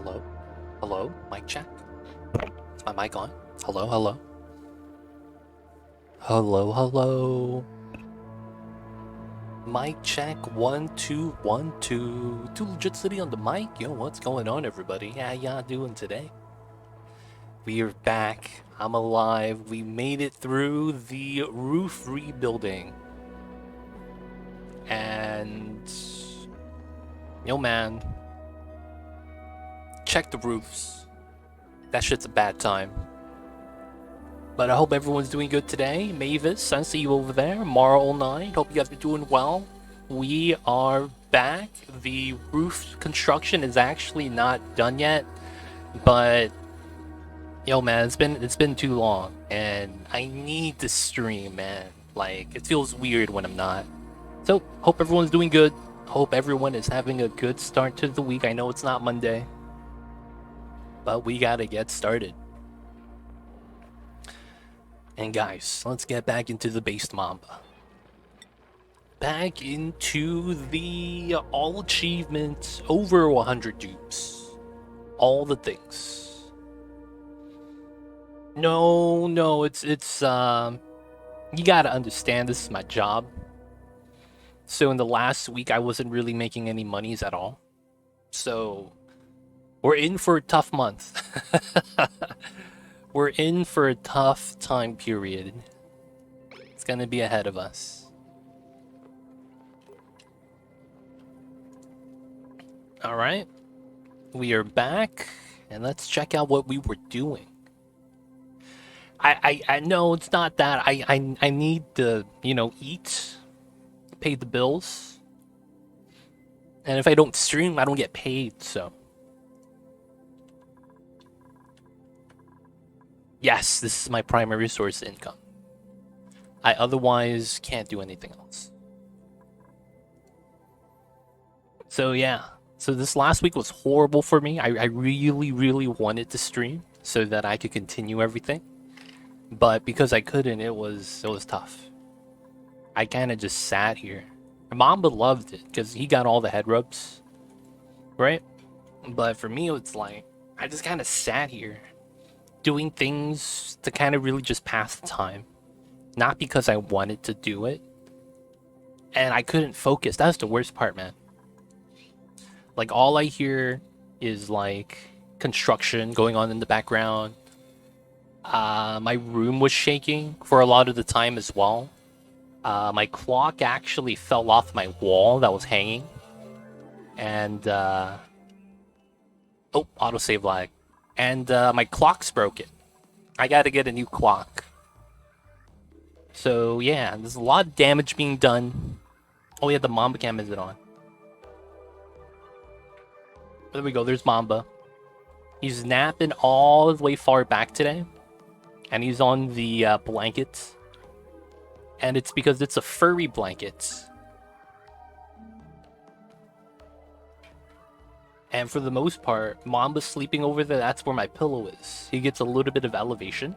Hello? Hello? Mic check? Is my mic on? Hello, hello? Hello, hello? Mic check, 1, 2, 1, 2. Too Legit City on the mic? Yo, what's going on, everybody? How y'all doing today? We are back. I'm alive. We made it through the roof rebuilding. And... yo, man. Check the roofs. That shit's a bad time. But I hope everyone's doing good today. Mavis, I see you over there. Mara09, hope you guys are doing well. We are back. The roof construction is actually not done yet. But yo, man, it's been too long, and I need to stream, man. Like, it feels weird when I'm not. So, hope everyone's doing good. Hope everyone is having a good start to the week. I know it's not Monday, but we gotta get started. And guys, let's get back into the based Mamba. Back into the all achievements, over 100 dupes. All the things. No, it's you gotta understand, this is my job. So in the last week, I wasn't really making any monies at all. So we're in for a tough month. We're in for a tough time period. It's gonna be ahead of us. Alright. We are back, and let's check out what we were doing. I know it's not that. I need to, eat, pay the bills. And if I don't stream, I don't get paid, so. Yes, this is my primary source of income. I otherwise can't do anything else. So yeah. So this last week was horrible for me. I really wanted to stream so that I could continue everything. But because I couldn't, it was tough. I kind of just sat here. Mamba loved it because he got all the head rubs, right? But for me, it's like I just kind of sat here doing things to kind of really just pass the time, not because I wanted to do it. And I couldn't focus. That's the worst part, man. Like, all I hear is like construction going on in the background. My room was shaking for a lot of the time as well. My clock actually fell off my wall that was hanging. And, oh, autosave lag. And my clock's broken. I gotta get a new clock. So, yeah, there's a lot of damage being done. Oh, yeah, the Mamba cam isn't on. There we go, there's Mamba. He's napping all the way far back today. And he's on the blanket. And it's because it's a furry blanket. And for the most part, Mamba's sleeping over there. That's where my pillow is. He gets a little bit of elevation.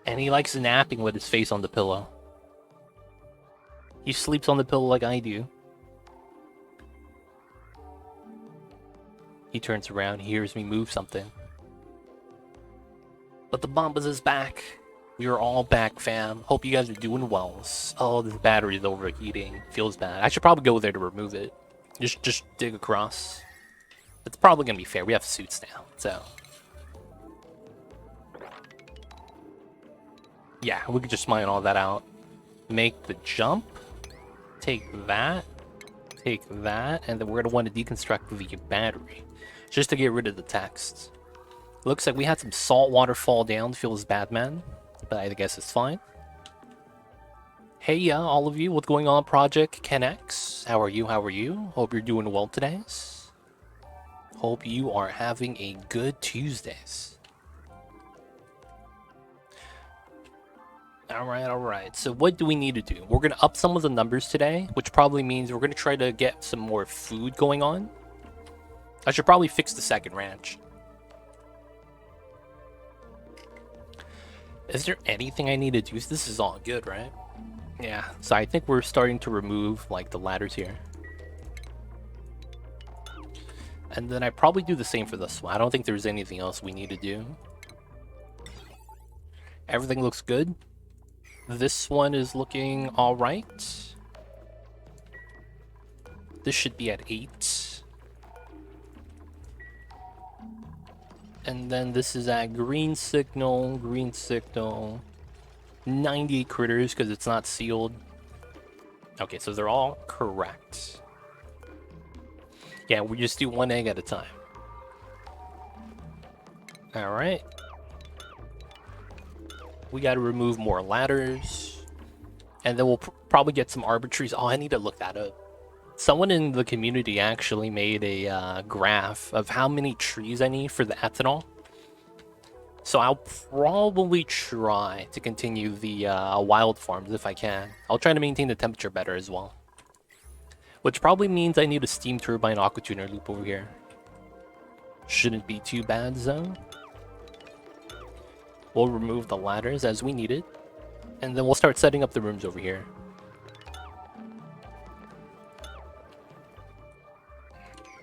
And he likes napping with his face on the pillow. He sleeps on the pillow like I do. He turns around, he hears me move something. But the Bombas is back. We are all back, fam. Hope you guys are doing well. Oh, this battery is overheating. Feels bad. I should probably go there to remove it. Just dig across. It's probably gonna be fair. We have suits now, so. Yeah, we could just mine all that out. Make the jump. Take that. Take that. And then we're gonna want to deconstruct the battery. Just to get rid of the text. Looks like we had some salt water fall down. Feels bad, man. But I guess it's fine. Hey, yeah, all of you. What's going on, Project KenX? How are you? How are you? Hope you're doing well today. Hope you are having a good Tuesdays. Alright. So what do we need to do? We're going to up some of the numbers today, which probably means we're going to try to get some more food going on. I should probably fix the second ranch. Is there anything I need to do? This is all good, right? Yeah, so I think we're starting to remove like the ladders here. And then I probably do the same for this one. I don't think there's anything else we need to do. Everything looks good. This one is looking all right. This should be at 8. And then this is at green signal, 98 critters because it's not sealed. Okay, so they're all correct. Yeah, we just do one egg at a time. All right. We got to remove more ladders. And then we'll probably get some arbitraries. Oh, I need to look that up. Someone in the community actually made a graph of how many trees I need for the ethanol. So I'll probably try to continue the wild farms if I can. I'll try to maintain the temperature better as well. Which probably means I need a steam turbine aqua tuner loop over here. Shouldn't be too bad, though. We'll remove the ladders as we need it. And then we'll start setting up the rooms over here.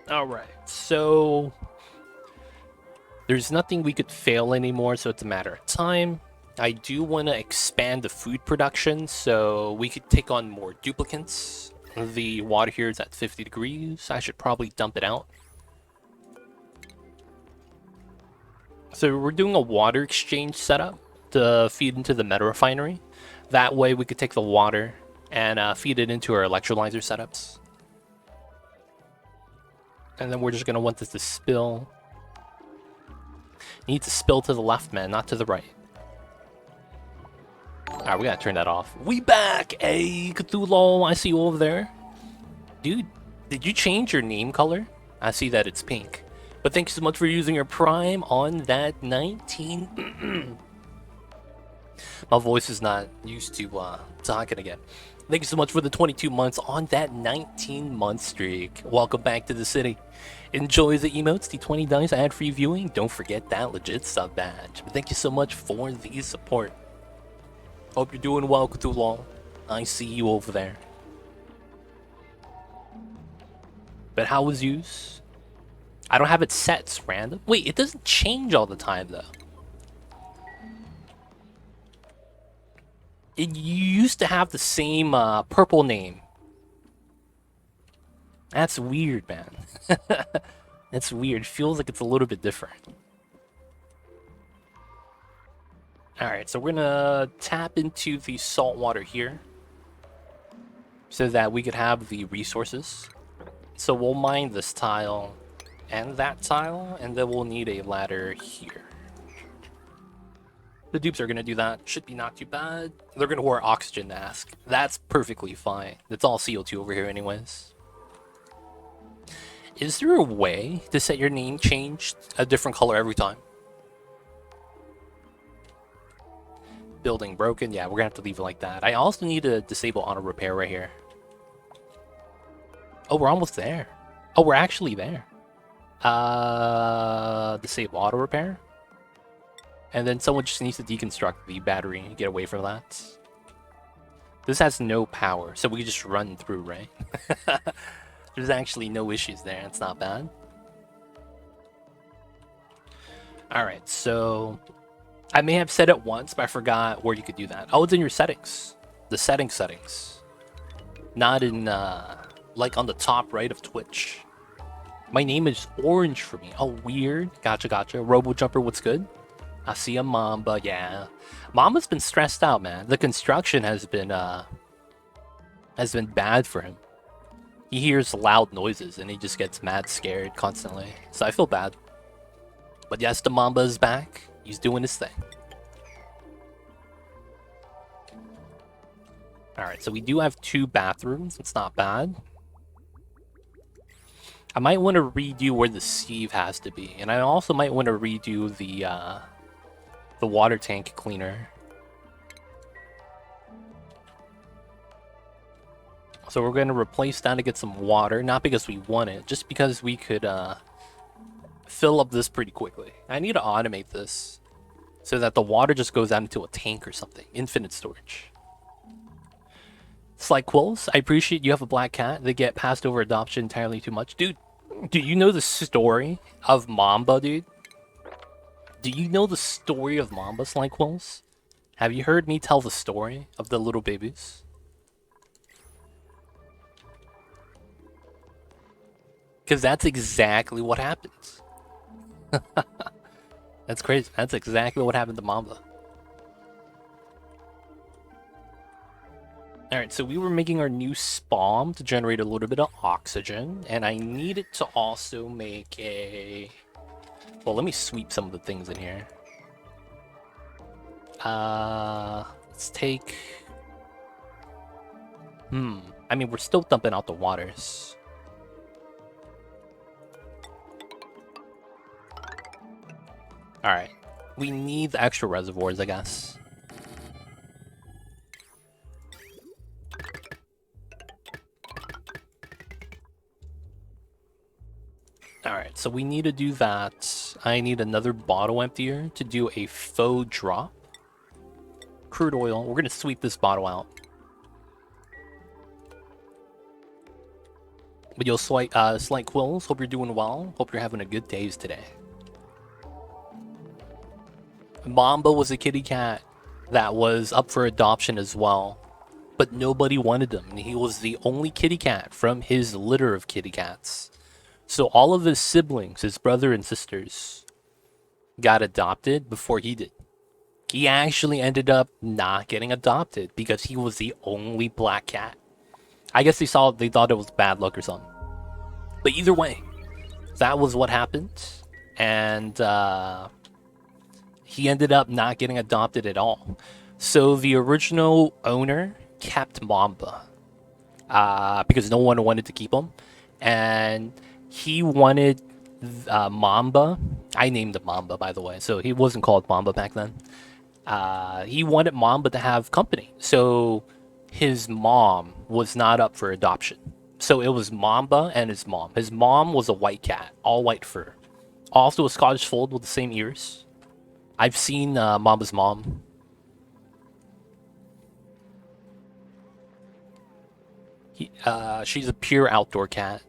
Alright, so there's nothing we could fail anymore, so it's a matter of time. I do want to expand the food production, so we could take on more duplicants. The water here is at 50 degrees. I should probably dump it out. So we're doing a water exchange setup to feed into the meta refinery. That way we could take the water and feed it into our electrolyzer setups. And then we're just going to want this to spill. Need to spill to the left, man, not to the right. Alright, we gotta turn that off. We back! Hey, Cthulhu, I see you over there. Dude, did you change your name color? I see that it's pink. But thank you so much for using your Prime on that 19... My voice is not used to talking again. Thank you so much for the 22 months on that 19-month streak. Welcome back to the city. Enjoy the emotes, the 20 dice ad-free viewing. Don't forget that legit sub badge. But thank you so much for the support. Hope you're doing well, Cthulhu. I see you over there. But how was yours? I don't have it set. It's random. Wait, it doesn't change all the time, though. You used to have the same purple name. That's weird, man. That's weird. Feels like it's a little bit different. Alright, so we're gonna tap into the salt water here so that we could have the resources. So we'll mine this tile and that tile, and then we'll need a ladder here. The dupes are gonna do that. Should be not too bad. They're gonna wear oxygen mask. That's perfectly fine. It's all CO2 over here anyways. Is there a way to set your name changed a different color every time? Building broken. Yeah, we're gonna have to leave it like that. I also need to disable auto repair right here. Oh, we're almost there. Oh, we're actually there. Disable auto repair. And then someone just needs to deconstruct the battery and get away from that. This has no power, so we just run through, right? There's actually no issues there. It's not bad. Alright, so I may have said it once, but I forgot where you could do that. Oh, it's in your settings. The settings. Not in, like on the top right of Twitch. My name is orange for me. Oh, weird. Gotcha. Robo Jumper, what's good? I see a Mamba, yeah. Mamba's been stressed out, man. The construction has been bad for him. He hears loud noises and he just gets mad scared constantly. So I feel bad. But yes, the Mamba is back. He's doing his thing. Alright, so we do have 2 bathrooms. It's not bad. I might want to redo where the sieve has to be. And I also might want to redo the water tank cleaner. So we're going to replace that to get some water. Not because we want it, just because we could fill up this pretty quickly. I need to automate this so that the water just goes out into a tank or something. Infinite storage. Slight Quills, I appreciate you have a black cat. They get passed over adoption entirely too much. Dude, do you know the story of Mamba, dude? Do you know the story of Mamba, Slight Quills? Have you heard me tell the story of the little babies? Because that's exactly what happens. That's crazy. That's exactly what happened to Mamba. Alright, so we were making our new spawn to generate a little bit of oxygen, and I needed to also make a... Well, let me sweep some of the things in here. Let's take... I mean, we're still dumping out the waters. Alright. We need the extra reservoirs, I guess. Alright, so we need to do that. I need another bottle emptier to do a faux drop. Crude oil. We're going to sweep this bottle out. But you'll Slight Quills, hope you're doing well. Hope you're having a good day today. Mamba was a kitty cat that was up for adoption as well. But nobody wanted him. He was the only kitty cat from his litter of kitty cats. So all of his siblings, his brother and sisters, got adopted before he did. He actually ended up not getting adopted because he was the only black cat. I guess they thought it was bad luck or something. But either way, that was what happened. And he ended up not getting adopted at all. So the original owner kept Mamba because no one wanted to keep him. And he wanted Mamba. I named him Mamba, by the way. So he wasn't called Mamba back then. He wanted Mamba to have company. So his mom was not up for adoption. So it was Mamba and his mom. His mom was a white cat, all white fur. Also a Scottish fold with the same ears. I've seen Mamba's mom. She's a pure outdoor cat.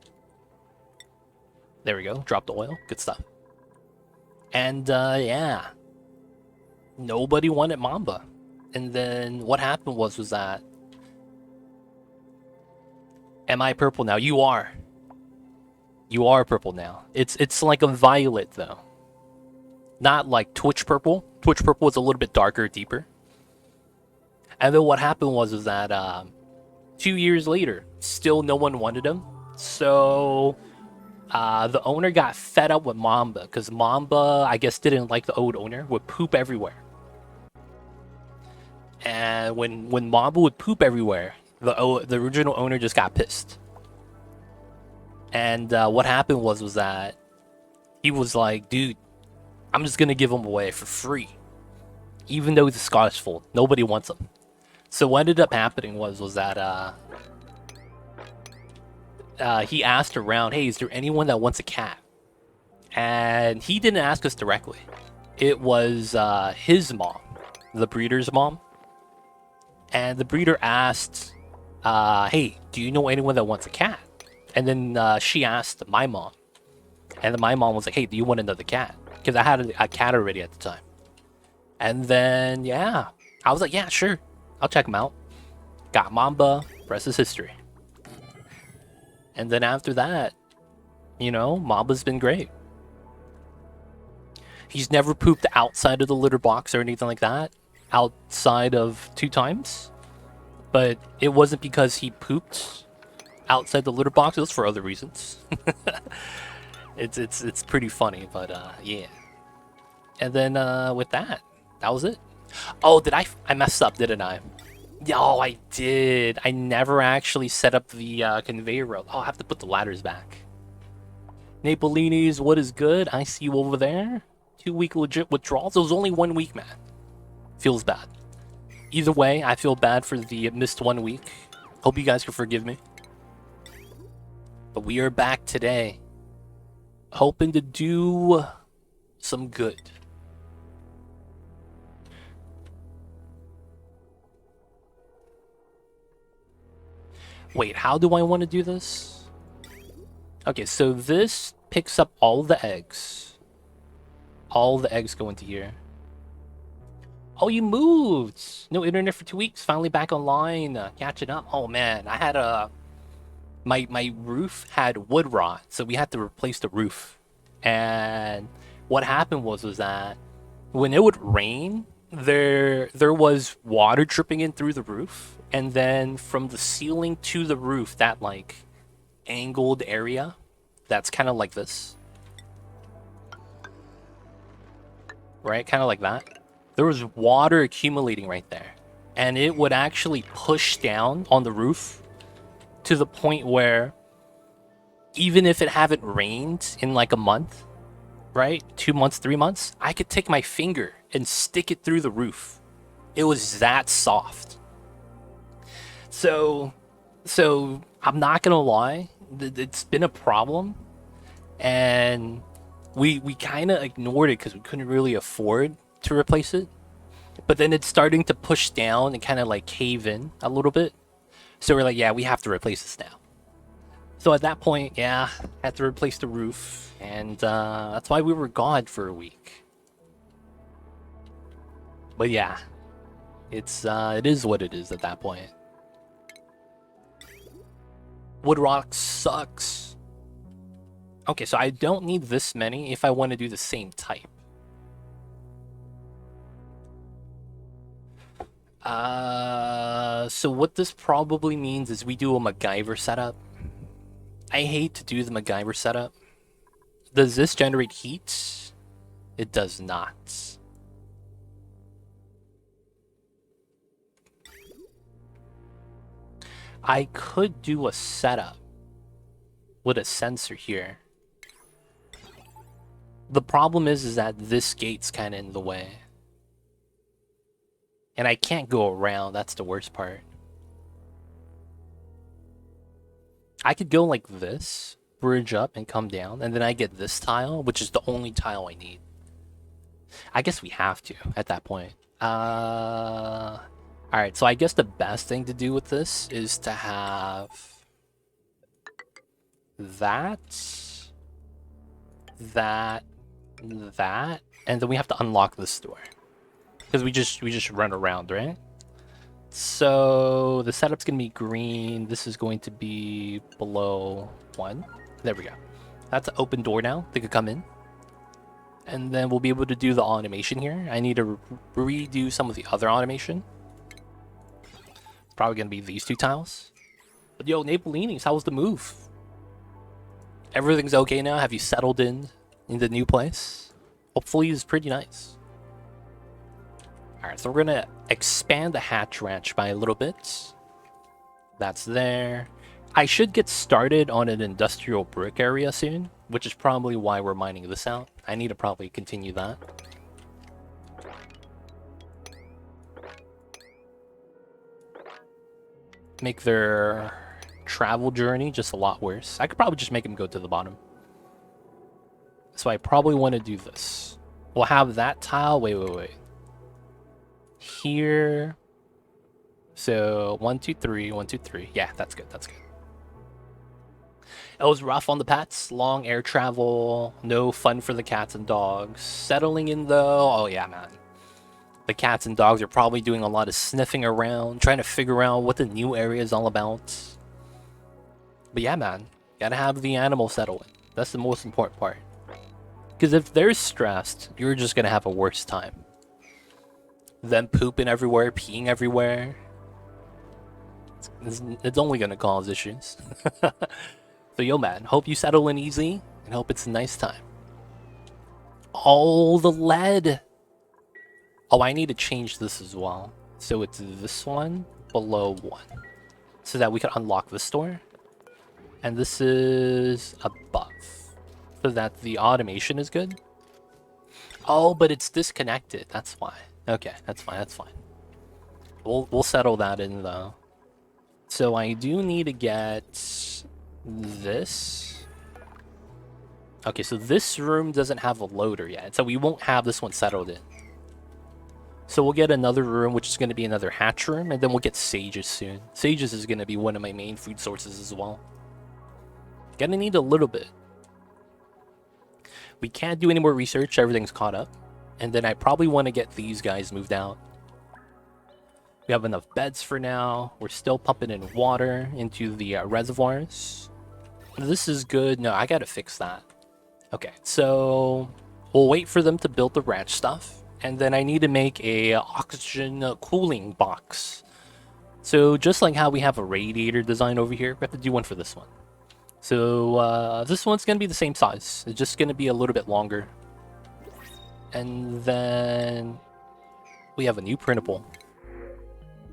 There we go. Drop the oil. Good stuff. And yeah. Nobody wanted Mamba. And then what happened was that... Am I purple now? You are. You are purple now. It's like a violet, though. Not like Twitch purple. Twitch purple is a little bit darker, deeper. And then what happened was that 2 years later, still no one wanted him. So the owner got fed up with Mamba because Mamba, I guess, didn't like the old owner, would poop everywhere. And when Mamba would poop everywhere, the original owner just got pissed. And what happened was that he was like, dude, I'm just gonna give him away for free, even though he's a Scottish fold. Nobody wants him. So what ended up happening was that he asked around, hey, is there anyone that wants a cat? And he didn't ask us directly. It was his mom, the breeder's mom. And the breeder asked, hey, do you know anyone that wants a cat? And then she asked my mom. And then my mom was like, hey, do you want another cat? Because I had a cat already at the time. And then, yeah, I was like, yeah, sure. I'll check him out. Got Mamba, rest is history. And then after that, you know, Mamba's been great. He's never pooped outside of the litter box or anything like that. Outside of 2 times. But it wasn't because he pooped outside the litter box. It was for other reasons. It's pretty funny, but yeah. And then with that was it. Oh, I messed up, didn't I? Oh, I did. I never actually set up the conveyor belt. Oh, I'll have to put the ladders back. Napolini's, what is good? I see you over there. 2-week legit withdrawals. It was only 1 week, man. Feels bad. Either way, I feel bad for the missed 1 week. Hope you guys can forgive me. But we are back today. Hoping to do some good. Wait, how do I want to do this? Okay, so this picks up all the eggs. All the eggs go into here. Oh, you moved! No internet for 2 weeks. Finally back online. Catching up. Oh man, I had a... My roof had wood rot, so we had to replace the roof. And what happened was that when it would rain, there was water dripping in through the roof, and then from the ceiling to the roof, that like angled area, that's kind of like this, right? Kind of like that. There was water accumulating right there, and it would actually push down on the roof to the point where even if it haven't rained in like a month, right? 2 months, 3 months, I could take my finger and stick it through the roof. It was that soft. So I'm not gonna lie, it's been a problem, and we kind of ignored it because we couldn't really afford to replace it. But then it's starting to push down and kind of like cave in a little bit. So we're like, yeah, we have to replace this now. So at that point, yeah, had to replace the roof, and that's why we were gone for a week. But yeah, it is what it is at that point. Woodrock sucks. Okay, so I don't need this many if I want to do the same type. So what this probably means is we do a MacGyver setup. I hate to do the MacGyver setup. Does this generate heat? It does not. I could do a setup with a sensor here. The problem is that this gate's kind of in the way. And I can't go around, that's the worst part. I could go like this, bridge up and come down, and then I get this tile, which is the only tile I need. I guess we have to at that point. Alright, so I guess the best thing to do with this is to have that, and then we have to unlock this door. Because we just run around, right? So the setup's gonna be green. This is going to be below 1. There we go. That's an open door now. They could come in. And then we'll be able to do the automation here. I need to redo some of the other automation. It's probably gonna be these 2 tiles. But yo, Napolinis, how was the move? Everything's okay now? Have you settled in the new place? Hopefully it's pretty nice. Alright, so we're gonna expand the hatch ranch by a little bit. That's there. I should get started on an industrial brick area soon, which is probably why we're mining this out. I need to probably continue that. Make their travel journey just a lot worse. I could probably just make them go to the bottom. So I probably want to do this. We'll have that tile. Wait. Here. So 1, 2, 3, 1, 2, 3. Yeah, that's good. That's good. It was rough on the pets. Long air travel. No fun for the cats and dogs. Settling in though. Oh yeah, man. The cats and dogs are probably doing a lot of sniffing around, trying to figure out what the new area is all about. But yeah, man. Gotta have the animal settle in. That's the most important part. Because if they're stressed, you're just gonna have a worse time. Them pooping everywhere, peeing everywhere. It's only gonna cause issues. So yo man, hope you settle in easy, and hope it's a nice time. Oh, the lead! Oh, I need to change this as well. So it's this one below 1. So that we can unlock this door. And this is above. So that the automation is good. Oh, but it's disconnected. That's why. Okay, that's fine. That's fine. We'll settle that in though. So I do need to get this. Okay, so this room doesn't have a loader yet, so we won't have this one settled in. So we'll get another room, which is going to be another hatch room, and then we'll get sages soon. Sages is going to be one of my main food sources as well. Gonna need a little bit. We can't do any more research, everything's caught up. And then I probably want to get these guys moved out. We have enough beds for now. We're still pumping in water into the reservoirs. This is good. No, I gotta fix that. Okay, so we'll wait for them to build the ranch stuff. And then I need to make a oxygen cooling box. So just like how we have a radiator design over here, we have to do one for this one. So this one's going to be the same size. It's just going to be a little bit longer. And then we have a new printable.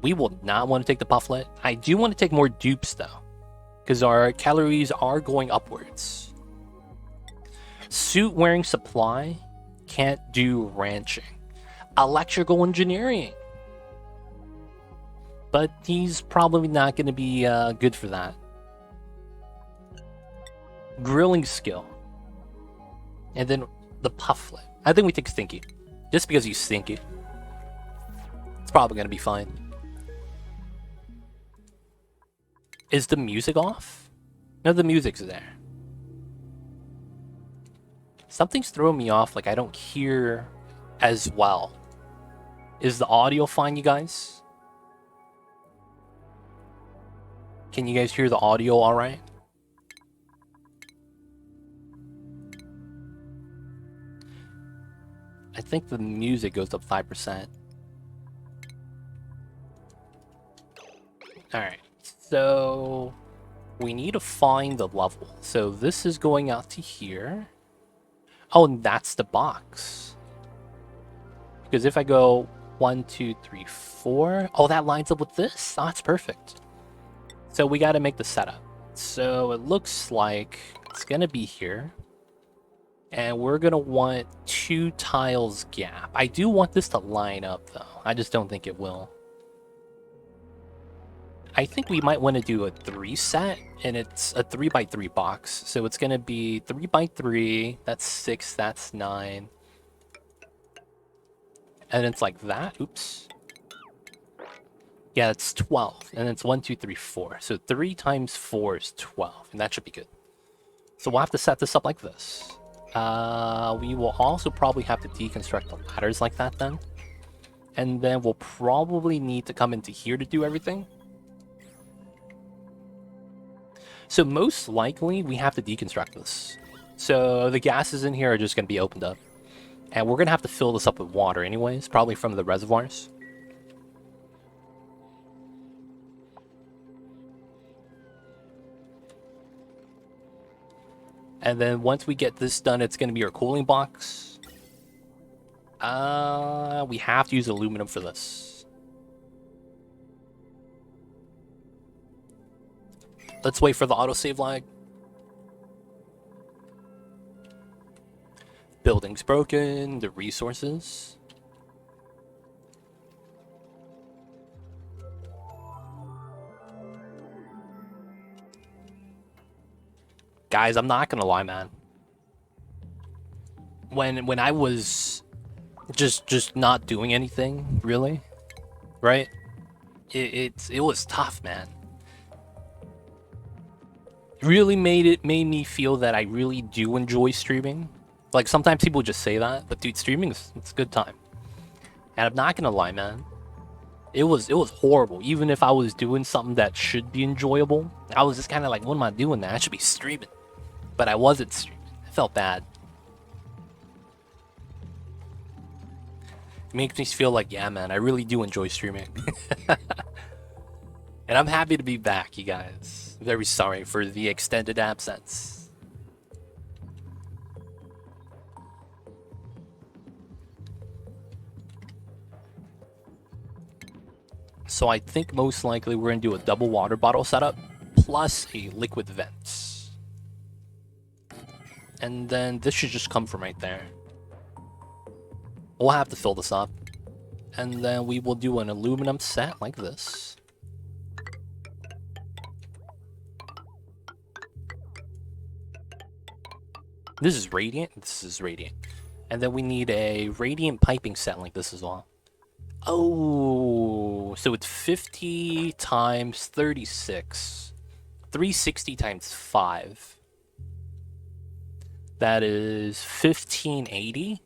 We will not want to take the pufflet. I do want to take more dupes though, because our calories are going upwards. Suit wearing supply can't do ranching. Electrical engineering. But he's probably not going to be good for that. Grilling skill. And then the pufflet. I think we take Stinky. Just because he's stinky. It's probably going to be fine. Is the music off? No, the music's there. Something's throwing me off, like I don't hear as well. Is the audio fine, you guys? Can you guys hear the audio alright? I think the music goes up 5%. Alright, so we need to find the level. So this is going out to here. Oh, and that's the box. Because if I go 1, 2, 3, 4. Oh, that lines up with this? Oh, that's perfect. So we got to make the setup. So it looks like it's going to be here. And we're going to want 2 tiles gap. I do want this to line up, though. I just don't think it will. I think we might want to do a 3 set, and it's a 3x3 box. So it's going to be 3x3, that's 6, that's 9. And it's like that. Oops. Yeah, it's 12. And it's 1, 2, 3, 4. So 3 times 4 is 12. And that should be good. So we'll have to set this up like this. We will also probably have to deconstruct the ladders like that then. And then we'll probably need to come into here to do everything. So most likely we have to deconstruct this. So the gases in here are just going to be opened up. And we're going to have to fill this up with water anyways, probably from the reservoirs. And then once we get this done, it's going to be our cooling box. We have to use aluminum for this. Let's wait for the autosave lag. Building's broken, the resources. Guys, I'm not gonna lie, man. When I was just not doing anything, really, right? It was tough, man. It really made me feel that I really do enjoy streaming. Like sometimes people just say that, but dude, streaming it's a good time. And I'm not gonna lie, man. It was horrible. Even if I was doing something that should be enjoyable, I was just kind of like, what am I doing, man? I should be streaming. But I wasn't streaming. I felt bad. It makes me feel like, yeah, man, I really do enjoy streaming. And I'm happy to be back, you guys. Very sorry for the extended absence. So I think most likely we're going to do a double water bottle setup plus a liquid vents. And then this should just come from right there. We'll have to fill this up. And then we will do an aluminum set like this. This is radiant. This is radiant. And then we need a radiant piping set like this as well. Oh, so it's 50 times 36. 360 times 5. That is 1580.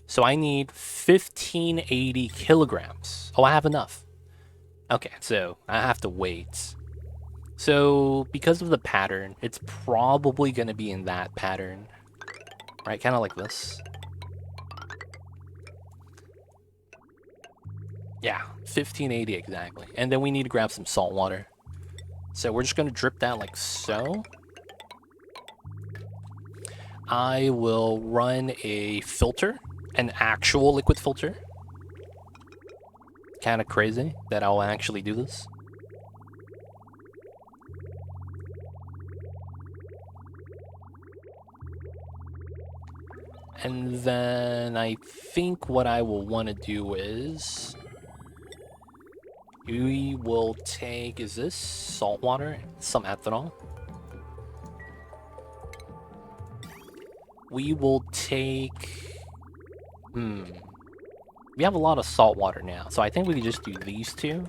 So I need 1580 kilograms. Oh, I have enough. Okay, so I have to wait. So because of the pattern, it's probably going to be in that pattern. Right, kind of like this. Yeah, 1580 exactly. And then we need to grab some salt water. So we're just going to drip that like so. I will run a filter, an actual liquid filter. Kind of crazy that I'll actually do this. And then I think what I will want to do is we will take, is this salt water? Some ethanol. We will take, we have a lot of salt water now, so I think we can just do these two,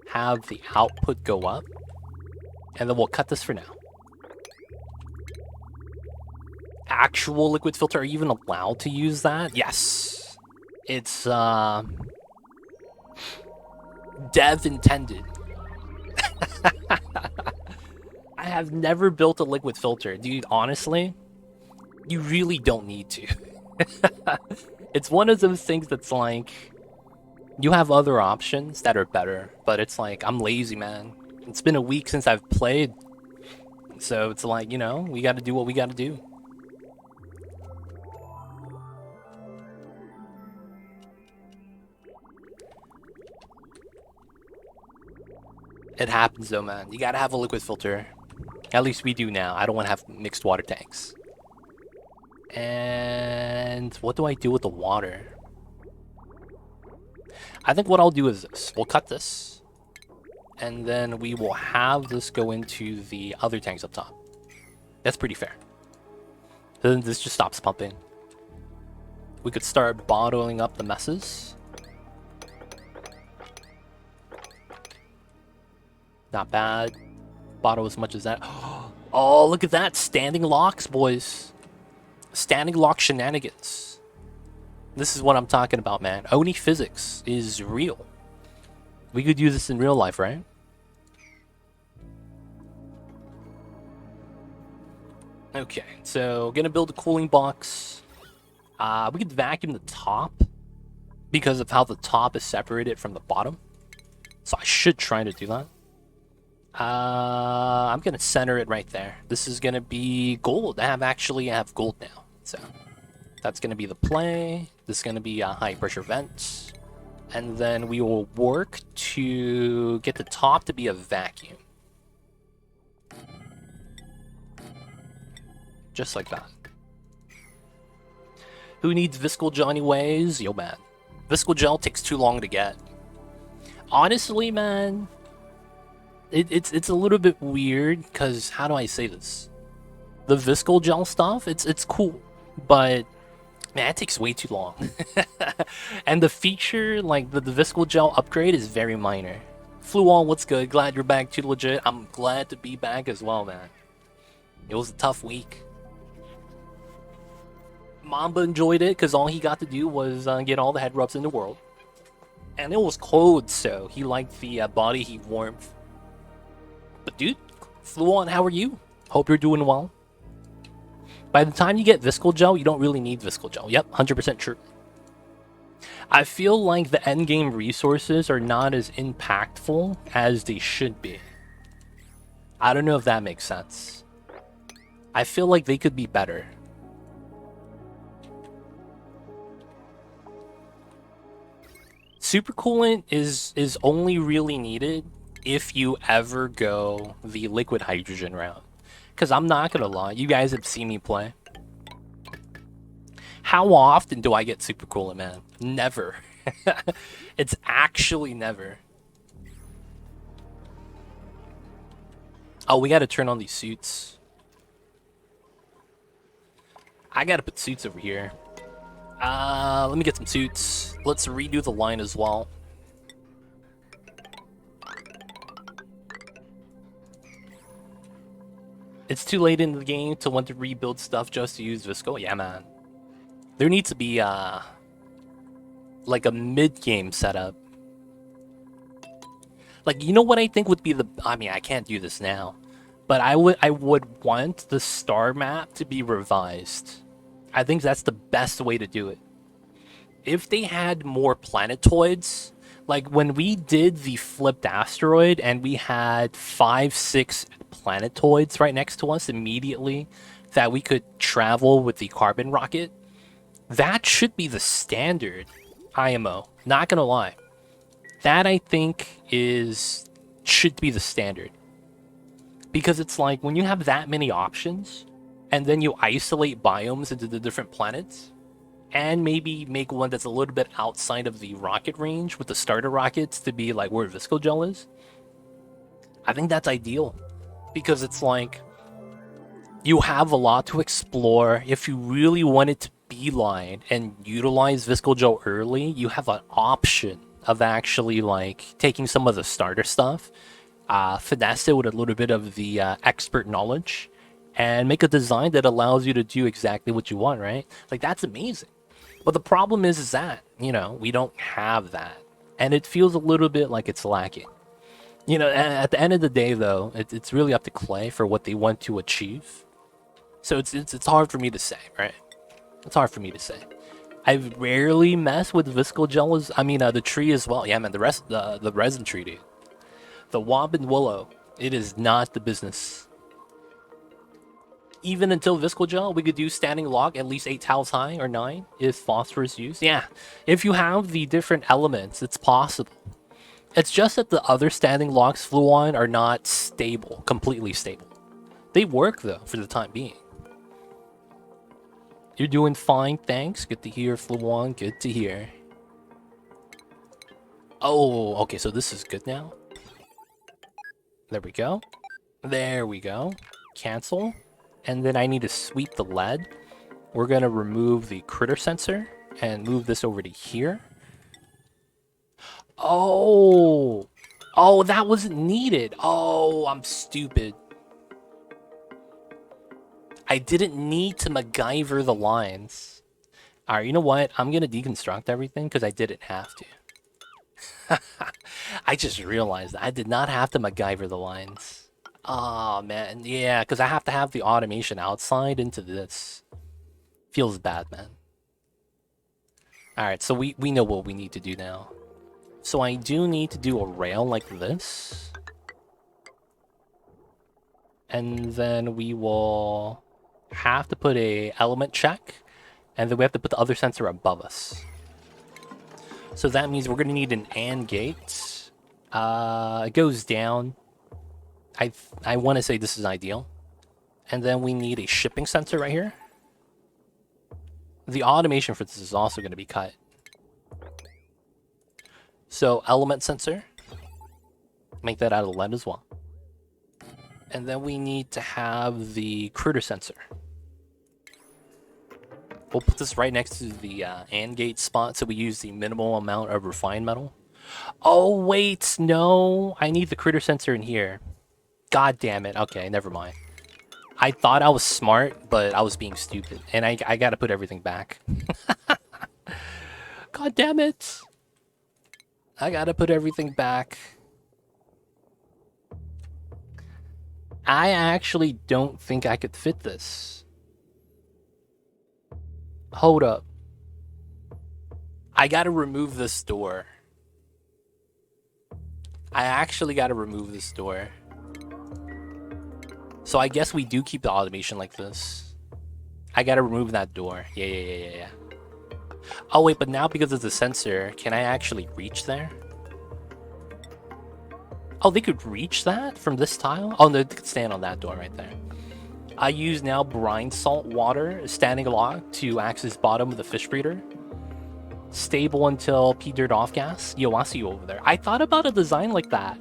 have the output go up, and then we'll cut this for now. Actual liquid filter, are you even allowed to use that? Yes. It's, dev intended. I have never built a liquid filter. Dude, honestly, you really don't need to. It's one of those things that's like, you have other options that are better, but it's like, I'm lazy, man. It's been a week since I've played. So it's like, you know, we gotta do what we gotta do. It happens though, man. You gotta have a liquid filter. At least we do now. I don't want to have mixed water tanks. And what do I do with the water? I think what I'll do is this. We'll cut this. And then we will have this go into the other tanks up top. That's pretty fair. Then this just stops pumping. We could start bottling up the messes. Not bad. Bottle as much as that. Oh, look at that. Standing locks, boys. Standing lock shenanigans. This is what I'm talking about, man. Oni physics is real. We could use this in real life, right? Okay, so gonna build a cooling box. We could vacuum the top because of how the top is separated from the bottom. So I should try to do that. I'm gonna center it right there. This is gonna be gold. I have gold now. So that's gonna be the play. This is gonna be a high pressure vent. And then we will work to get the top to be a vacuum. Just like that. Who needs viscal gel anyways? Yo, man. Viscal gel takes too long to get. Honestly, man, it's a little bit weird, because how do I say this? The viscal gel stuff, it's cool, but man, it takes way too long. And the feature, like the viscal gel upgrade, is very minor. Fluon, what's good? Glad you're back too, legit. I'm glad to be back as well, man. It was a tough week. Mamba enjoyed it because all he got to do was get all the head rubs in the world. And it was cold, so he liked the body heat warmth. But dude, Fluon, how are you? Hope you're doing well. By the time you get viscal gel, you don't really need viscal gel. Yep, 100% true. I feel like the endgame resources are not as impactful as they should be. I don't know if that makes sense. I feel like they could be better. Supercoolant is only really needed if you ever go the liquid hydrogen route. Because I'm not going to lie, you guys have seen me play. How often do I get supercoolant, man? Never. It's actually never. Oh, we got to turn on these suits. I got to put suits over here. Let me get some suits. Let's redo the line as well. It's too late in the game to want to rebuild stuff just to use Visco. Yeah, man. There needs to be like a mid-game setup. Like, you know what I think would be the... I mean, I can't do this now. But I would want the star map to be revised. I think that's the best way to do it. If they had more planetoids, like when we did the flipped asteroid and we had 5-6 planetoids right next to us immediately that we could travel with the carbon rocket, that should be the standard IMO. Not gonna lie. That I think should be the standard. Because it's like when you have that many options and then you isolate biomes into the different planets and maybe make one that's a little bit outside of the rocket range with the starter rockets to be like where Visco Gel is, I think that's ideal. Because it's like you have a lot to explore. If you really wanted to beeline and utilize Visco Gel early, you have an option of actually like taking some of the starter stuff, finesse it with a little bit of the expert knowledge, and make a design that allows you to do exactly what you want, right? Like, that's amazing. But the problem is that, you know, we don't have that. And it feels a little bit like it's lacking. You know, at the end of the day, though, it's really up to Clay for what they want to achieve. So it's hard for me to say, right? It's hard for me to say. I've rarely messed with Visco Gel. I mean, the tree as well. Yeah, man, the resin tree, dude. The Wobbin Willow. It is not the business. Even until Visco Gel, we could do standing log at least 8 tiles high or 9 if phosphorus used. Yeah, if you have the different elements, it's possible. It's just that the other standing logs flew on are not stable, completely stable. They work though for the time being. You're doing fine, thanks. Good to hear, Fluon. Good to hear. Oh, okay, so this is good now. There we go. There we go. Cancel. And then I need to sweep the lead. We're going to remove the critter sensor and move this over to here. Oh. Oh, that wasn't needed. Oh, I'm stupid. I didn't need to MacGyver the lines. Alright, you know what? I'm going to deconstruct everything because I didn't have to. I just realized I did not have to MacGyver the lines. Oh, man. Yeah, because I have to have the automation outside into this. Feels bad, man. Alright, so we know what we need to do now. So I do need to do a rail like this. And then we will have to put a element check. And then we have to put the other sensor above us. So that means we're going to need an AND gate. It goes down. I want to say this is ideal. And then we need a shipping sensor right here. The automation for this is also going to be cut. So element sensor. Make that out of lead as well. And then we need to have the critter sensor. We'll put this right next to the AND gate spot so we use the minimal amount of refined metal. Oh, wait, no. I need the critter sensor in here. God damn it. Okay, never mind. I thought I was smart, but I was being stupid. And I gotta put everything back. God damn it. I gotta put everything back. I actually don't think I could fit this. Hold up. I gotta remove this door. I actually gotta remove this door. So I guess we do keep the automation like this. I gotta remove that door. Yeah. Oh wait, but now because of the sensor, can I actually reach there? Oh, they could reach that from this tile? Oh no, they could stand on that door right there. I use now brine salt water, standing log, to access bottom of the fish breeder. Stable until P dirt off gas. Yo, I see you over there. I thought about a design like that.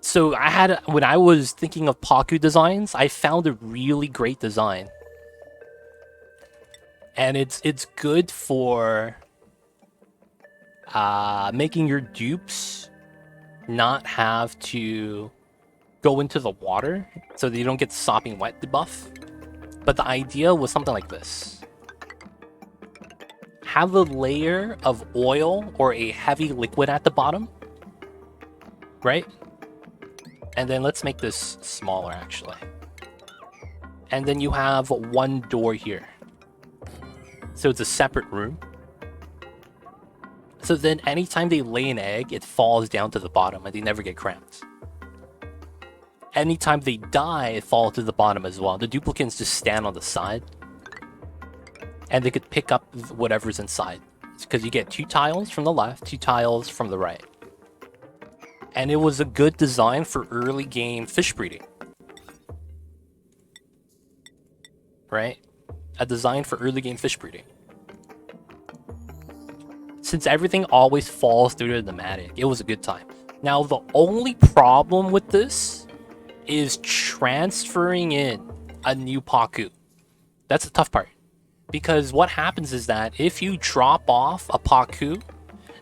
So when I was thinking of Paku designs, I found a really great design. And it's good for making your dupes not have to go into the water so that you don't get the sopping wet debuff. But the idea was something like this. Have a layer of oil or a heavy liquid at the bottom, right? And then let's make this smaller, actually. And then you have one door here. So it's a separate room. So then anytime they lay an egg, it falls down to the bottom and they never get cramped. Anytime they die, it falls to the bottom as well. The duplicants just stand on the side. And they could pick up whatever's inside. Because you get 2 tiles from the left, 2 tiles from the right. And it was a good design for early game fish breeding. Right? A design for early game fish breeding. Since everything always falls through the pneumatic, it was a good time. Now, the only problem with this is transferring in a new Paku. That's the tough part. Because what happens is that if you drop off a Paku,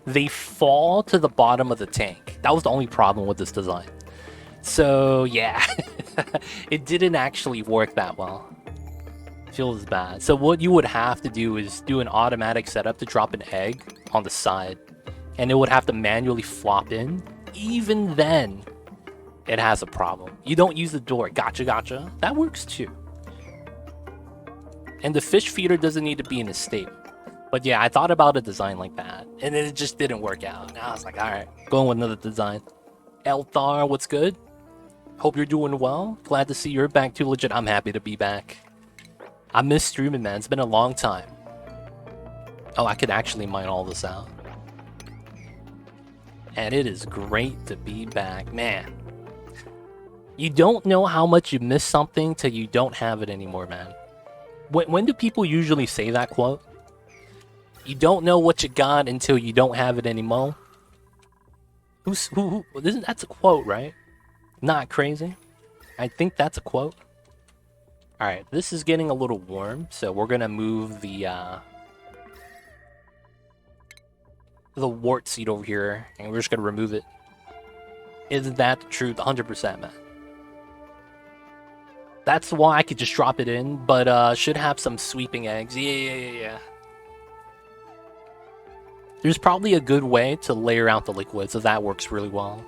they fall to the bottom of the tank. That was the only problem with this design. So, yeah. It didn't actually work that well. Feels bad. So what you would have to do is do an automatic setup to drop an egg on the side. And it would have to manually flop in. Even then, it has a problem. You don't use the door. Gotcha, gotcha. That works too. And the fish feeder doesn't need to be in a state. But yeah, I thought about a design like that. And it just didn't work out. And I was like, alright, going with another design. Elthar, what's good? Hope you're doing well. Glad to see you're back too, legit. I'm happy to be back. I miss streaming, man. It's been a long time. Oh, I could actually mine all this out. And it is great to be back. Man. You don't know how much you miss something till you don't have it anymore, man. When do people usually say that quote? You don't know what you got until you don't have it anymore. Who that's a quote, right? Not crazy. I think that's a quote. Alright, this is getting a little warm, so we're gonna move the wart seed over here, and we're just gonna remove it. Isn't that the truth? 100%, man. That's why I could just drop it in, but should have some sweeping eggs. Yeah. There's probably a good way to layer out the liquid, so that works really well.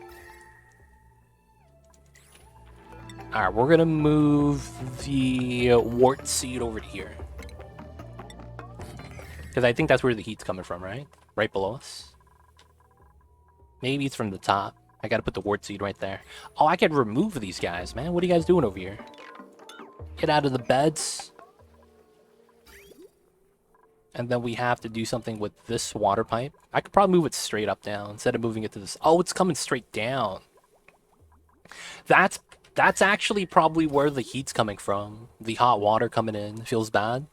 Alright, we're gonna move the wart seed over to here. Because I think that's where the heat's coming from, right? Right below us. Maybe it's from the top. I gotta put the wart seed right there. Oh, I can remove these guys, man. What are you guys doing over here? Get out of the beds. And then we have to do something with this water pipe. I could probably move it straight up down instead of moving it to this. Oh, it's coming straight down. That's actually probably where the heat's coming from. The hot water coming in. Feels bad.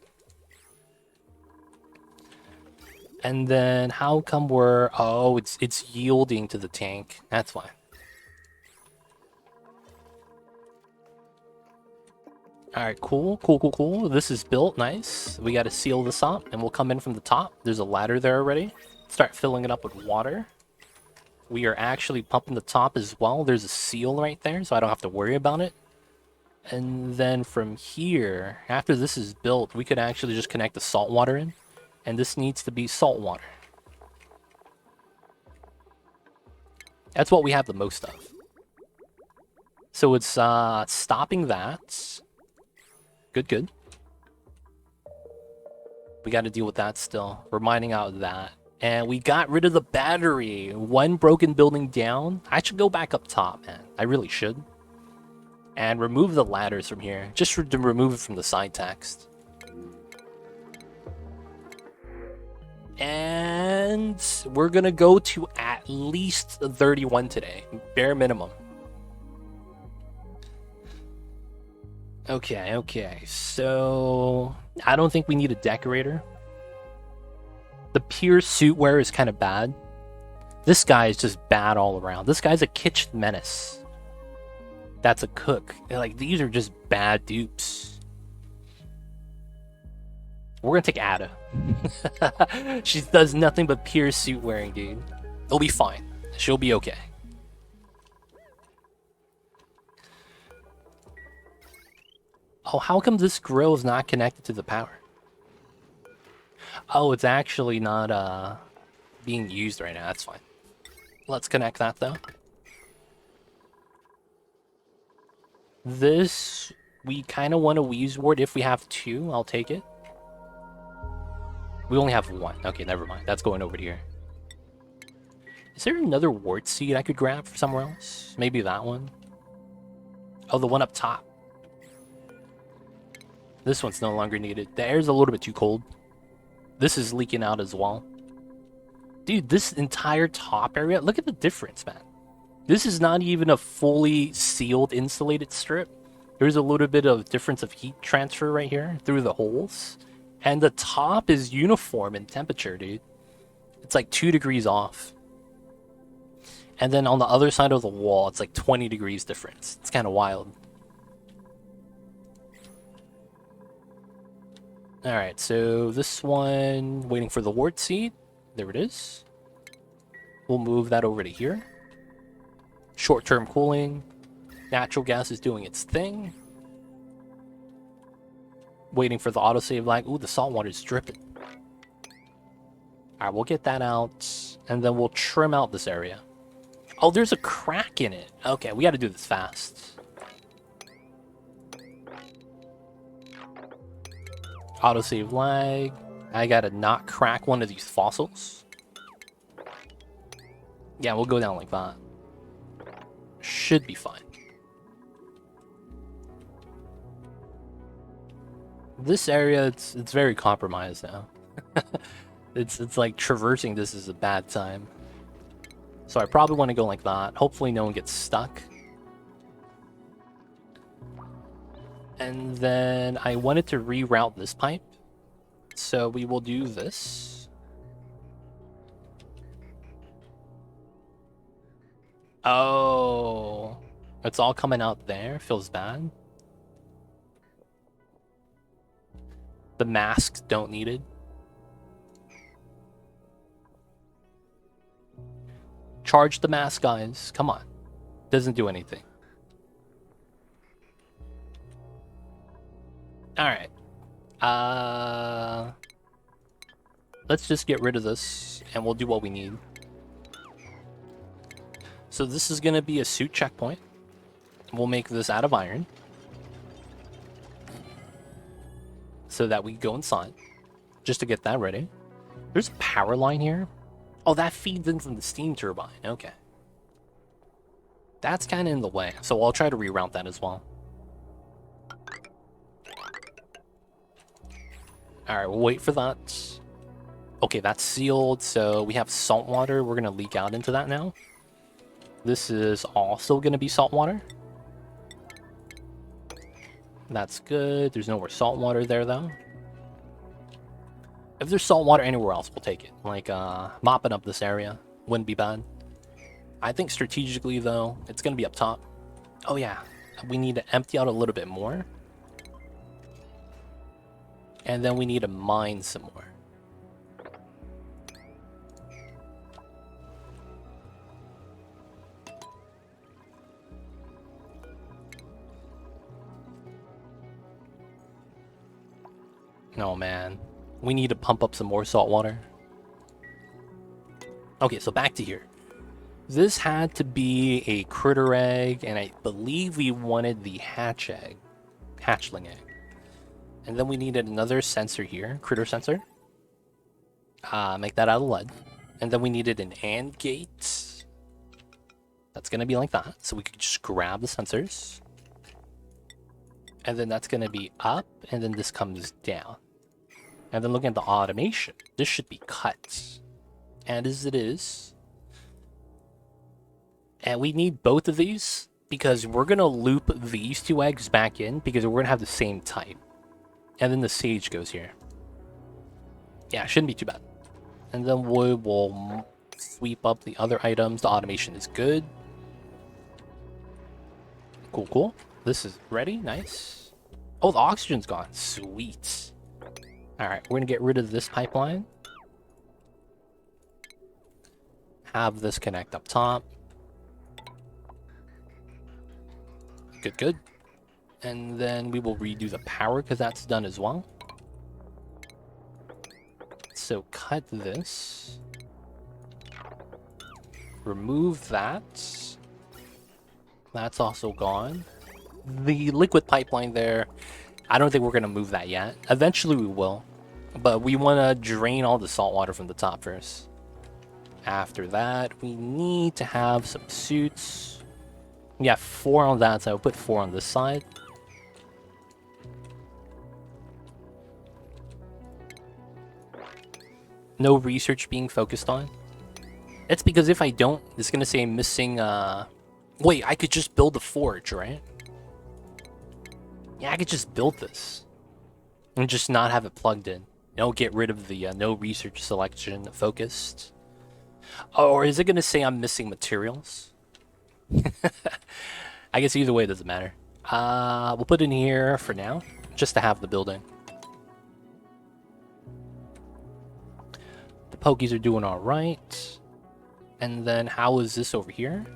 And then how come we're... Oh, it's yielding to the tank. That's why. Alright, cool. This is built, nice. We gotta seal this up, and we'll come in from the top. There's a ladder there already. Start filling it up with water. We are actually pumping the top as well. There's a seal right there, so I don't have to worry about it. And then from here, after this is built, we could actually just connect the salt water in. And this needs to be salt water. That's what we have the most of. So it's stopping that. Good. We got to deal with that still. We're mining out that. And we got rid of the battery. One broken building down. I should go back up top, man. I really should. And remove the ladders from here. Just to remove it from the side text. And we're going to go to at least 31 today. Bare minimum. Okay. So, I don't think we need a decorator. The pure suit wear is kind of bad. This guy is just bad all around. This guy's a kitchen menace. That's a cook. Like, these are just bad dupes. We're gonna take Ada. She does nothing but pure suit wearing, dude. It'll be fine. She'll be okay. Oh, how come this grill is not connected to the power? Oh, it's actually not being used right now. That's fine. Let's connect that though. This, we kind of want a Wheeze ward. If we have two, I'll take it. We only have one. Okay, never mind. That's going over here. Is there another wart seed I could grab for somewhere else? Maybe that one? Oh, the one up top. This one's no longer needed. The air's a little bit too cold. This is leaking out as well. Dude, this entire top area, look at the difference, man. This is not even a fully sealed, insulated strip. There's a little bit of difference of heat transfer right here through the holes. And the top is uniform in temperature, dude. It's like 2 degrees off. And then on the other side of the wall, it's like 20 degrees difference. It's kind of wild. Alright, so this one, waiting for the wart seed. There it is. We'll move that over to here. Short-term cooling. Natural gas is doing its thing. Waiting for the autosave lag. Ooh, the salt water is dripping. Alright, we'll get that out. And then we'll trim out this area. Oh, there's a crack in it. Okay, we gotta do this fast. Autosave lag. I gotta not crack one of these fossils. Yeah, we'll go down like that. Should be fine. This area, it's very compromised now. It's like traversing this is a bad time. So I probably want to go like that. Hopefully no one gets stuck. And then I wanted to reroute this pipe. So we will do this. Oh, it's all coming out there. Feels bad. The masks don't need it. Charge the mask, guys. Come on. Doesn't do anything. Alright. Let's just get rid of this and we'll do what we need. So this is going to be a suit checkpoint. We'll make this out of iron. So that we go inside. Just to get that ready. There's a power line here. Oh, that feeds into the steam turbine. Okay. That's kind of in the way. So I'll try to reroute that as well. Alright, we'll wait for that. Okay, that's sealed. So we have salt water. We're going to leak out into that now. This is also going to be salt water. That's good. There's no more salt water there, though. If there's salt water anywhere else, we'll take it. Like, mopping up this area wouldn't be bad. I think strategically, though, it's going to be up top. Oh, yeah. We need to empty out a little bit more. And then we need to mine some more. Oh, man. We need to pump up some more salt water. Okay, so back to here. This had to be a critter egg, and I believe we wanted the hatchling egg. And then we needed another sensor here, critter sensor. Make that out of lead. And then we needed an AND gate. That's going to be like that, so we could just grab the sensors. And then that's going to be up, and then this comes down. And then looking at the automation, this should be cut. And as it is. And we need both of these because we're going to loop these two eggs back in because we're going to have the same type. And then the sage goes here. Yeah, shouldn't be too bad. And then we will sweep up the other items. The automation is good. Cool, cool. This is ready. Nice. Oh, the oxygen's gone. Sweet. Alright, we're gonna get rid of this pipeline. Have this connect up top. Good, good. And then we will redo the power because that's done as well. So cut this. Remove that. That's also gone. The liquid pipeline there, I don't think we're going to move that yet. Eventually we will. But we want to drain all the salt water from the top first. After that, we need to have some suits. Yeah, 4 on that, so I'll put 4 on this side. No research being focused on. It's because if I don't, it's going to say missing... Wait, I could just build a forge, right? Yeah, I could just build this. And just not have it plugged in. Don't get rid of the no research selection focused. Oh, or is it going to say I'm missing materials? I guess either way it doesn't matter. We'll put in here for now, just to have the building. The pokies are doing all right. And then how is this over here?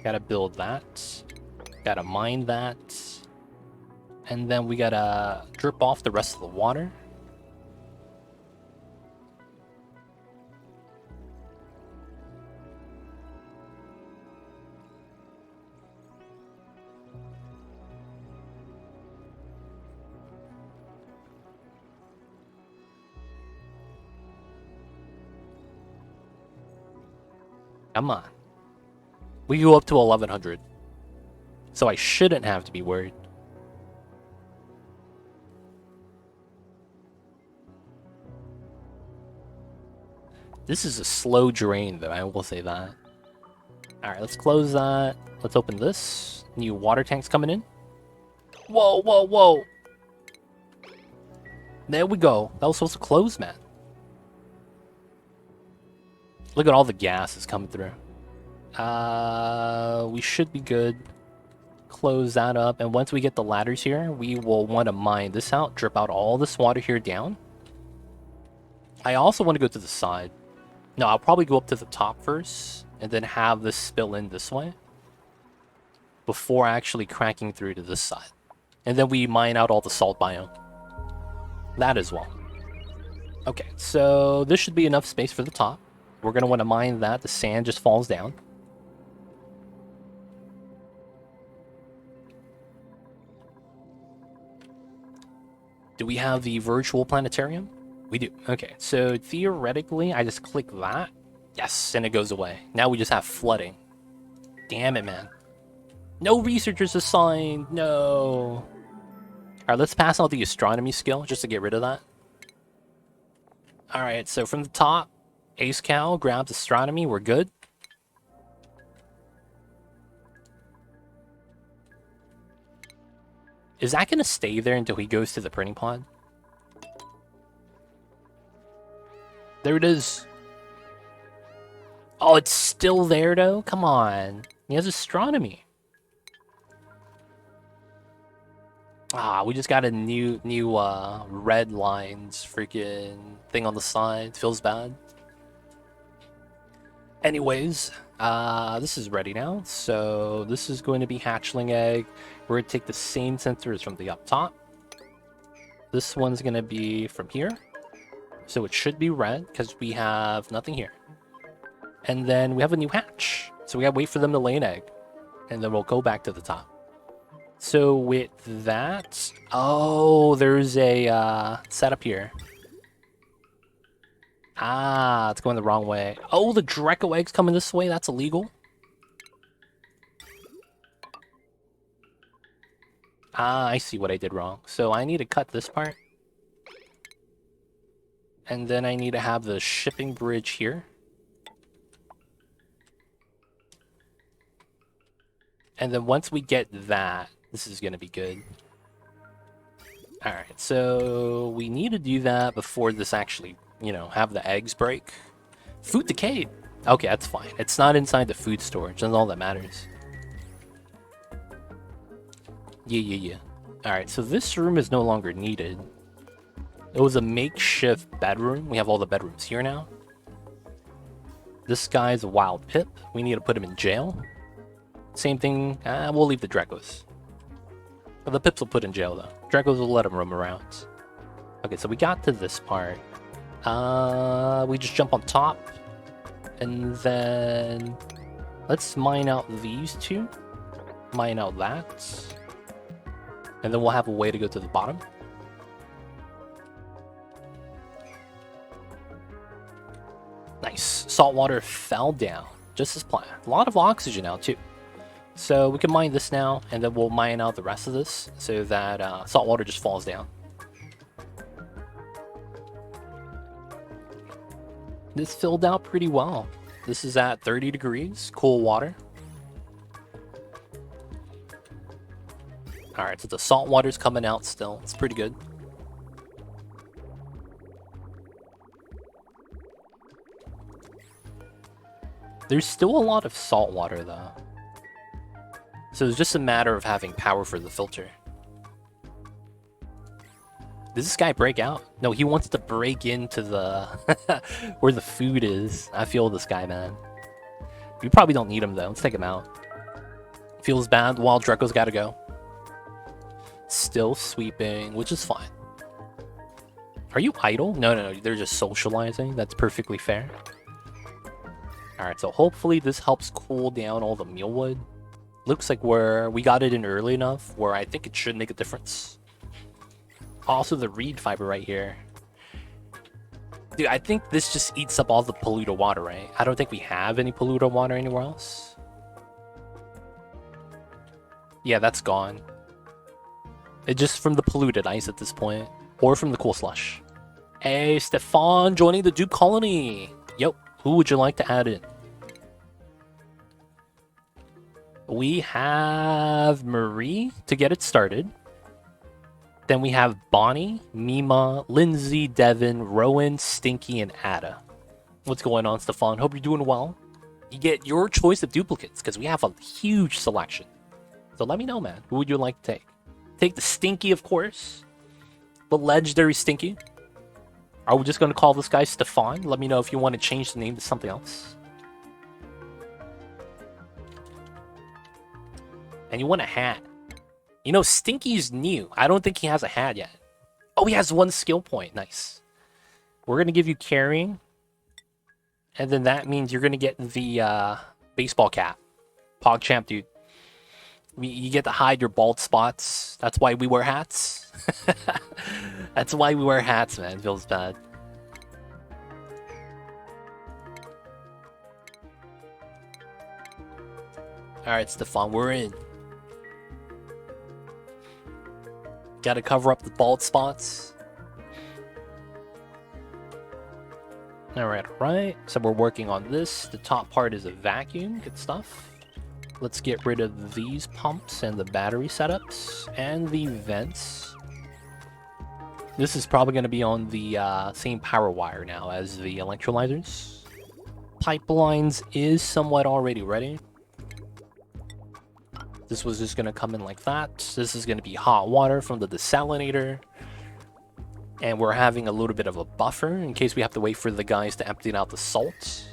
Gotta build that. Gotta mine that. And then we gotta drip off the rest of the water. Come on. We go up to 1100. So I shouldn't have to be worried. This is a slow drain, though, I will say that. Alright, let's close that. Let's open this. New water tanks coming in. Whoa, whoa, whoa! There we go. That was supposed to close, man. Look at all the gases coming through. We should be good. Close that up. And once we get the ladders here, we will want to mine this out. Drip out all this water here down. I also want to go to the side. No, I'll probably go up to the top first. And then have this spill in this way. Before actually cracking through to this side. And then we mine out all the salt biome. That as well. Okay, so this should be enough space for the top. We're going to want to mine that. The sand just falls down. Do we have the virtual planetarium? We do. Okay, so theoretically, I just click that. Yes, and it goes away. Now we just have flooding. Damn it, man. No researchers assigned. No. Alright, let's pass out the astronomy skill just to get rid of that. Alright, so from the top, Ace Cow grabs astronomy. We're good. Is that going to stay there until he goes to the printing pod? There it is. Oh, it's still there, though? Come on. He has astronomy. Ah, we just got a new red lines freaking thing on the side. Feels bad. Anyways, this is ready now. So this is going to be hatchling egg. We're going to take the same sensors from the up top. This one's going to be from here. So it should be red because we have nothing here. And then we have a new hatch. So we got to wait for them to lay an egg. And then we'll go back to the top. So with that... Oh, there's a setup here. Ah, it's going the wrong way. Oh, the Draco egg's coming this way? That's illegal? Ah, I see what I did wrong. So I need to cut this part. And then I need to have the shipping bridge here. And then once we get that, this is going to be good. Alright, so we need to do that before this actually, you know, have the eggs break. Food decayed. Okay, that's fine. It's not inside the food storage. That's all that matters. Yeah. Alright, so this room is no longer needed. It was a makeshift bedroom. We have all the bedrooms here now. This guy's a wild pip. We need to put him in jail. Same thing. We'll leave the Drekos. But the pips will put in jail though. Drekos will let him roam around. Okay, so we got to this part. We just jump on top. And then let's mine out these two. Mine out that. And then we'll have a way to go to the bottom. Nice. Saltwater fell down, just as planned. A lot of oxygen now, too. So we can mine this now, and then we'll mine out the rest of this, so that saltwater just falls down. This filled out pretty well. This is at 30 degrees, cool water. Alright, so the saltwater's coming out still. It's pretty good. There's still a lot of salt water though. So it's just a matter of having power for the filter. Does this guy break out? No, he wants to break into the where the food is. I feel this guy, man. We probably don't need him though. Let's take him out. Feels bad. Wild Draco's gotta go. Still sweeping, which is fine. Are you idle? No. They're just socializing. That's perfectly fair. Alright, so hopefully this helps cool down all the mealwood. Looks like we got it in early enough where I think it should make a difference. Also the reed fiber right here. Dude, I think this just eats up all the polluted water, right? I don't think we have any polluted water anywhere else. Yeah, that's gone. It's just from the polluted ice at this point. Or from the cool slush. Hey, Stefan joining the Dupe colony. Yep. Who would you like to add in? We have Marie to get it started. Then we have Bonnie, Mima, Lindsay, Devin, Rowan, Stinky, and Ada. What's going on, Stefan? Hope you're doing well. You get your choice of duplicates because we have a huge selection. So let me know, man. Who would you like to take? Take the Stinky, of course. The legendary Stinky. Are we just going to call this guy Stefan? Let me know if you want to change the name to something else. And you want a hat. You know, Stinky's new. I don't think he has a hat yet. Oh, he has one skill point. Nice. We're going to give you carrying. And then that means you're going to get the baseball cap. PogChamp, dude. You get to hide your bald spots. That's why we wear hats. That's why we wear hats, man. It feels bad. Alright, Stefan, we're in. Gotta cover up the bald spots. Alright. So we're working on this. The top part is a vacuum. Good stuff. Let's get rid of these pumps and the battery setups and the vents. This is probably going to be on the same power wire now as the electrolyzers. Pipelines is somewhat already ready. This was just going to come in like that. This is going to be hot water from the desalinator. And we're having a little bit of a buffer in case we have to wait for the guys to empty out the salt.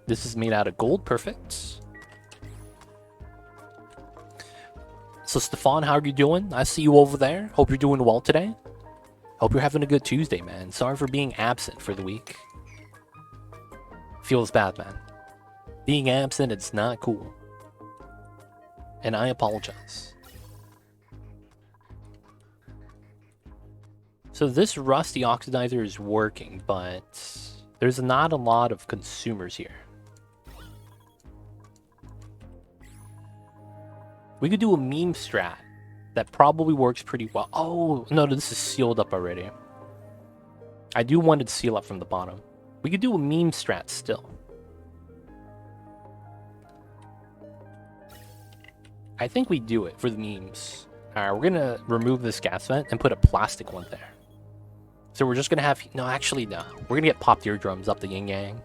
This is made out of gold. Perfect. So Stefan, how are you doing? I see you over there. Hope you're doing well today. Hope you're having a good Tuesday, man. Sorry for being absent for the week. Feels bad, man. Being absent, it's not cool. And I apologize. So this rusty oxidizer is working, but there's not a lot of consumers here. We could do a meme strat that probably works pretty well. Oh, no, this is sealed up already. I do want it to seal up from the bottom. We could do a meme strat still. I think we do it for the memes. Alright, we're gonna remove this gas vent and put a plastic one there. So we're just gonna have... No, actually, no. We're gonna get popped eardrums up the yin-yang.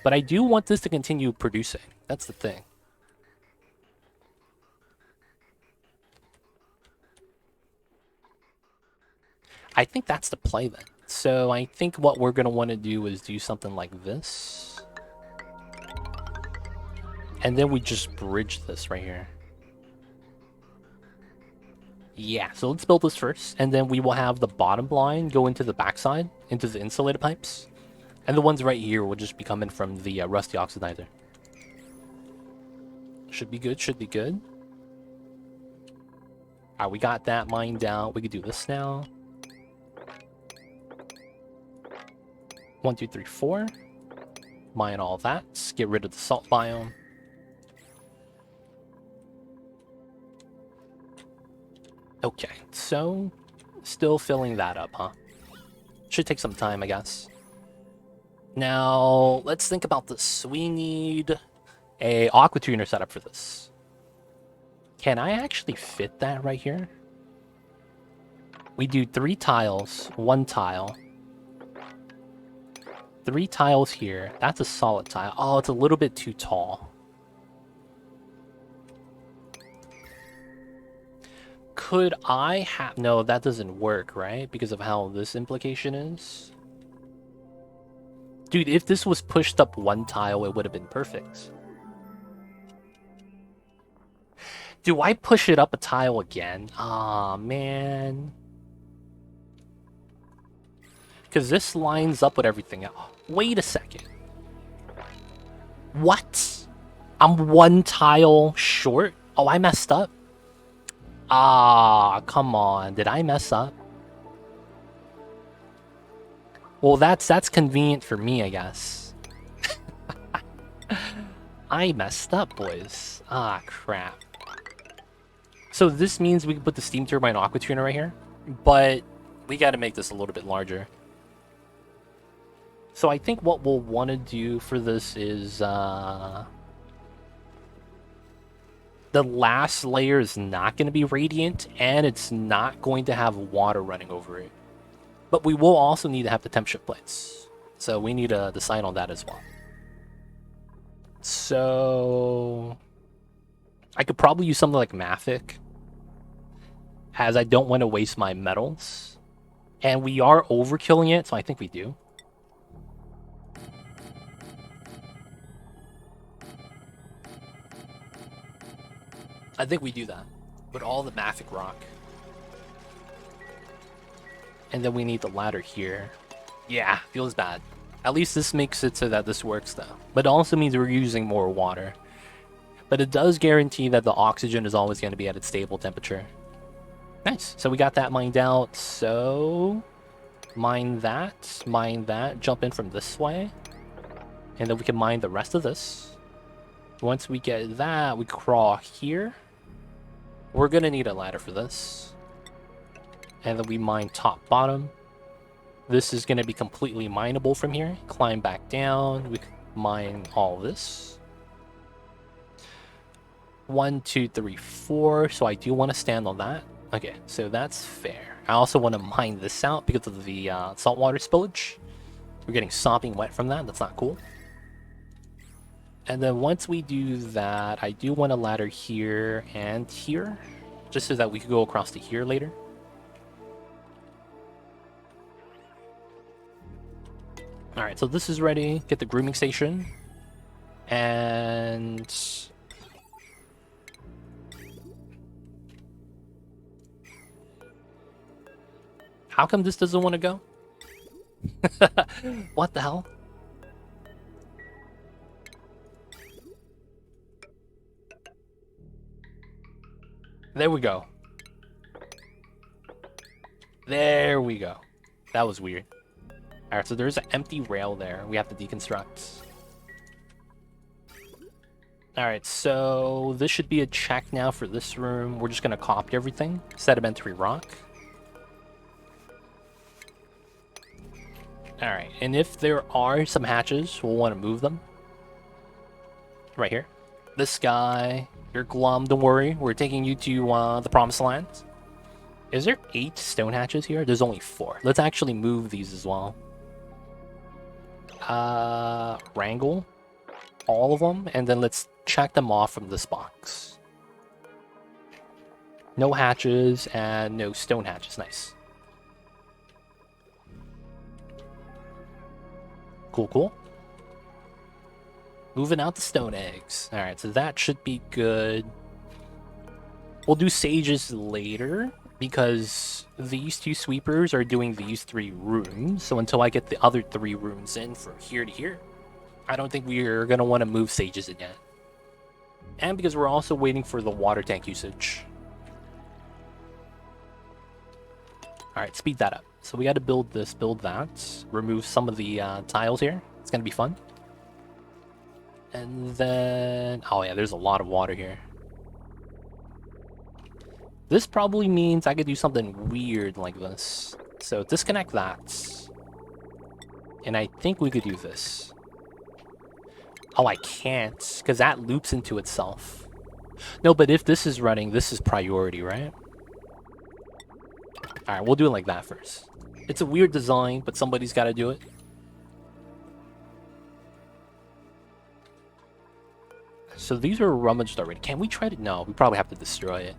But I do want this to continue producing. That's the thing. I think that's the play then. So I think what we're going to want to do is do something like this. And then we just bridge this right here. Yeah, so let's build this first. And then we will have the bottom line go into the backside, into the insulated pipes. And the ones right here will just be coming from the rusty oxidizer. Should be good, should be good. Alright, we got that mined out. We could do this now. 1, 2, 3, 4. Mine all that. Get rid of the salt biome. Okay, so still filling that up, huh? Should take some time, I guess. Now, let's think about this. We need a aqua tuner setup for this. Can I actually fit that right here? We do 3 tiles, 1 tile. 3 tiles here. That's a solid tile. Oh, it's a little bit too tall. Could I have... No, that doesn't work, right? Because of how this implication is. Dude, if this was pushed up 1 tile, it would have been perfect. Do I push it up a tile again? Aw, man. Because this lines up with everything else. Wait a second. What? I'm 1 tile short? Oh, I messed up? Ah, come on. Did I mess up? Well, that's convenient for me, I guess. I messed up, boys. Ah, crap. So this means we can put the steam turbine aqua tuner right here, but we got to make this a little bit larger. So I think what we'll want to do for this is the last layer is not going to be radiant, and it's not going to have water running over it. But we will also need to have the temp shift plates. So we need to decide on that as well. So I could probably use something like Mafic, as I don't want to waste my metals. And we are overkilling it, so I think we do. I think we do that. With all the Mafic rock. And then we need the ladder here. Yeah, feels bad. At least this makes it so that this works though. But it also means we're using more water. But it does guarantee that the oxygen is always going to be at its stable temperature. Nice. So we got that mined out. So mine that, jump in from this way. And then we can mine the rest of this. Once we get that, we crawl here. We're going to need a ladder for this. And then we mine top, bottom. This is going to be completely mineable from here. Climb back down. We can mine all this. 1, 2, 3, 4. So I do want to stand on that. Okay, so that's fair. I also want to mine this out because of the saltwater spillage. We're getting sopping wet from that. That's not cool. And then once we do that, I do want a ladder here and here, just so that we could go across to here later. Alright, so this is ready. Get the grooming station. And... how come this doesn't want to go? What the hell? There we go. There we go. That was weird. Alright, so there's an empty rail there. We have to deconstruct. Alright, so this should be a check now for this room. We're just going to copy everything. Sedimentary rock. Alright, and if there are some hatches, we'll want to move them. Right here. This guy, you're glum, don't worry. We're taking you to the promised land. Is there 8 stone hatches here? There's only 4. Let's actually move these as well. Wrangle all of them, and then let's check them off from this box. No hatches and no stone hatches. Nice. Cool, cool. Moving out the stone eggs. Alright, so that should be good. We'll do sages later, because these 2 sweepers are doing these 3 rooms. So until I get the other 3 rooms in from here to here, I don't think we're going to want to move sages again. And because we're also waiting for the water tank usage. Alright, speed that up. So we got to build this, build that. Remove some of the tiles here. It's going to be fun. And then... oh yeah, there's a lot of water here. This probably means I could do something weird like this. So disconnect that. And I think we could do this. Oh, I can't, because that loops into itself. No, but if this is running, this is priority, right? Alright, we'll do it like that first. It's a weird design, but somebody's got to do it. So these are rummaged already. Can we try to... no, we probably have to destroy it.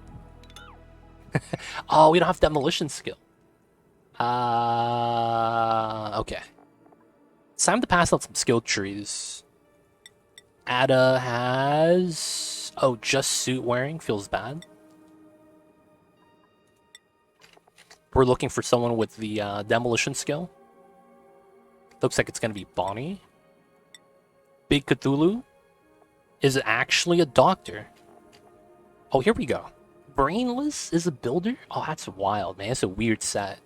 Oh, we don't have demolition skill. Okay. It's time to pass out some skill trees. Ada has... oh, just suit wearing feels bad. We're looking for someone with the demolition skill. Looks like it's going to be Bonnie. Big Cthulhu is actually a doctor. Oh, here we go. Brainless is a builder? Oh, that's wild, man. It's a weird set.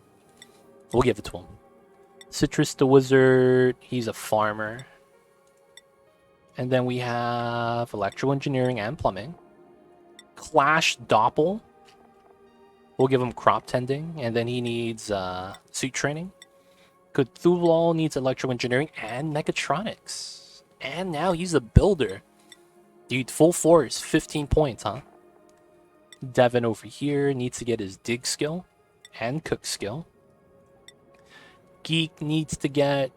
We'll give it to him. Citrus the wizard. He's a farmer. And then we have electrical engineering and plumbing. Clash Doppel. We'll give him crop tending. And then he needs suit training. Cthulhu needs electrical engineering and mechatronics. And now he's a builder. Dude, full force, 15 points, huh? Devin over here needs to get his dig skill and cook skill. Geek needs to get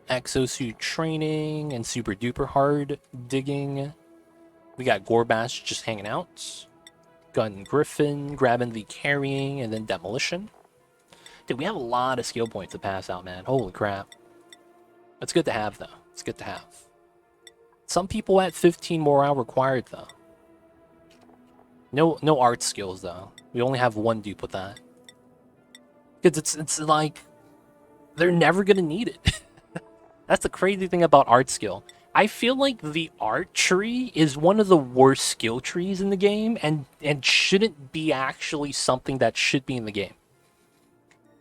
exosuit training and super duper hard digging. We got Gorbash just hanging out. Gun Griffin grabbing the carrying and then demolition. Dude, we have a lot of skill points to pass out, man. Holy crap. It's good to have, though. It's good to have. Some people at 15 morale required, though. No art skills, though. We only have 1 dupe with that. Because it's like... they're never going to need it. That's the crazy thing about art skill. I feel like the art tree is one of the worst skill trees in the game and shouldn't be actually something that should be in the game.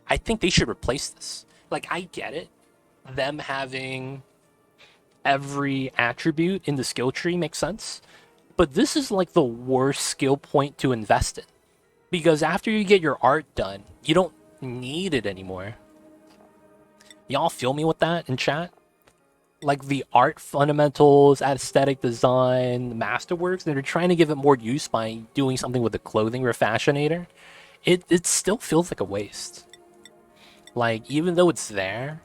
I think they should replace this. Like, I get it. Them having every attribute in the skill tree makes sense. But this is like the worst skill point to invest in. Because after you get your art done, you don't need it anymore. Y'all feel me with that in chat? Like the art fundamentals, aesthetic design, masterworks, they're trying to give it more use by doing something with the clothing refashionator. It still feels like a waste. Like, even though it's there,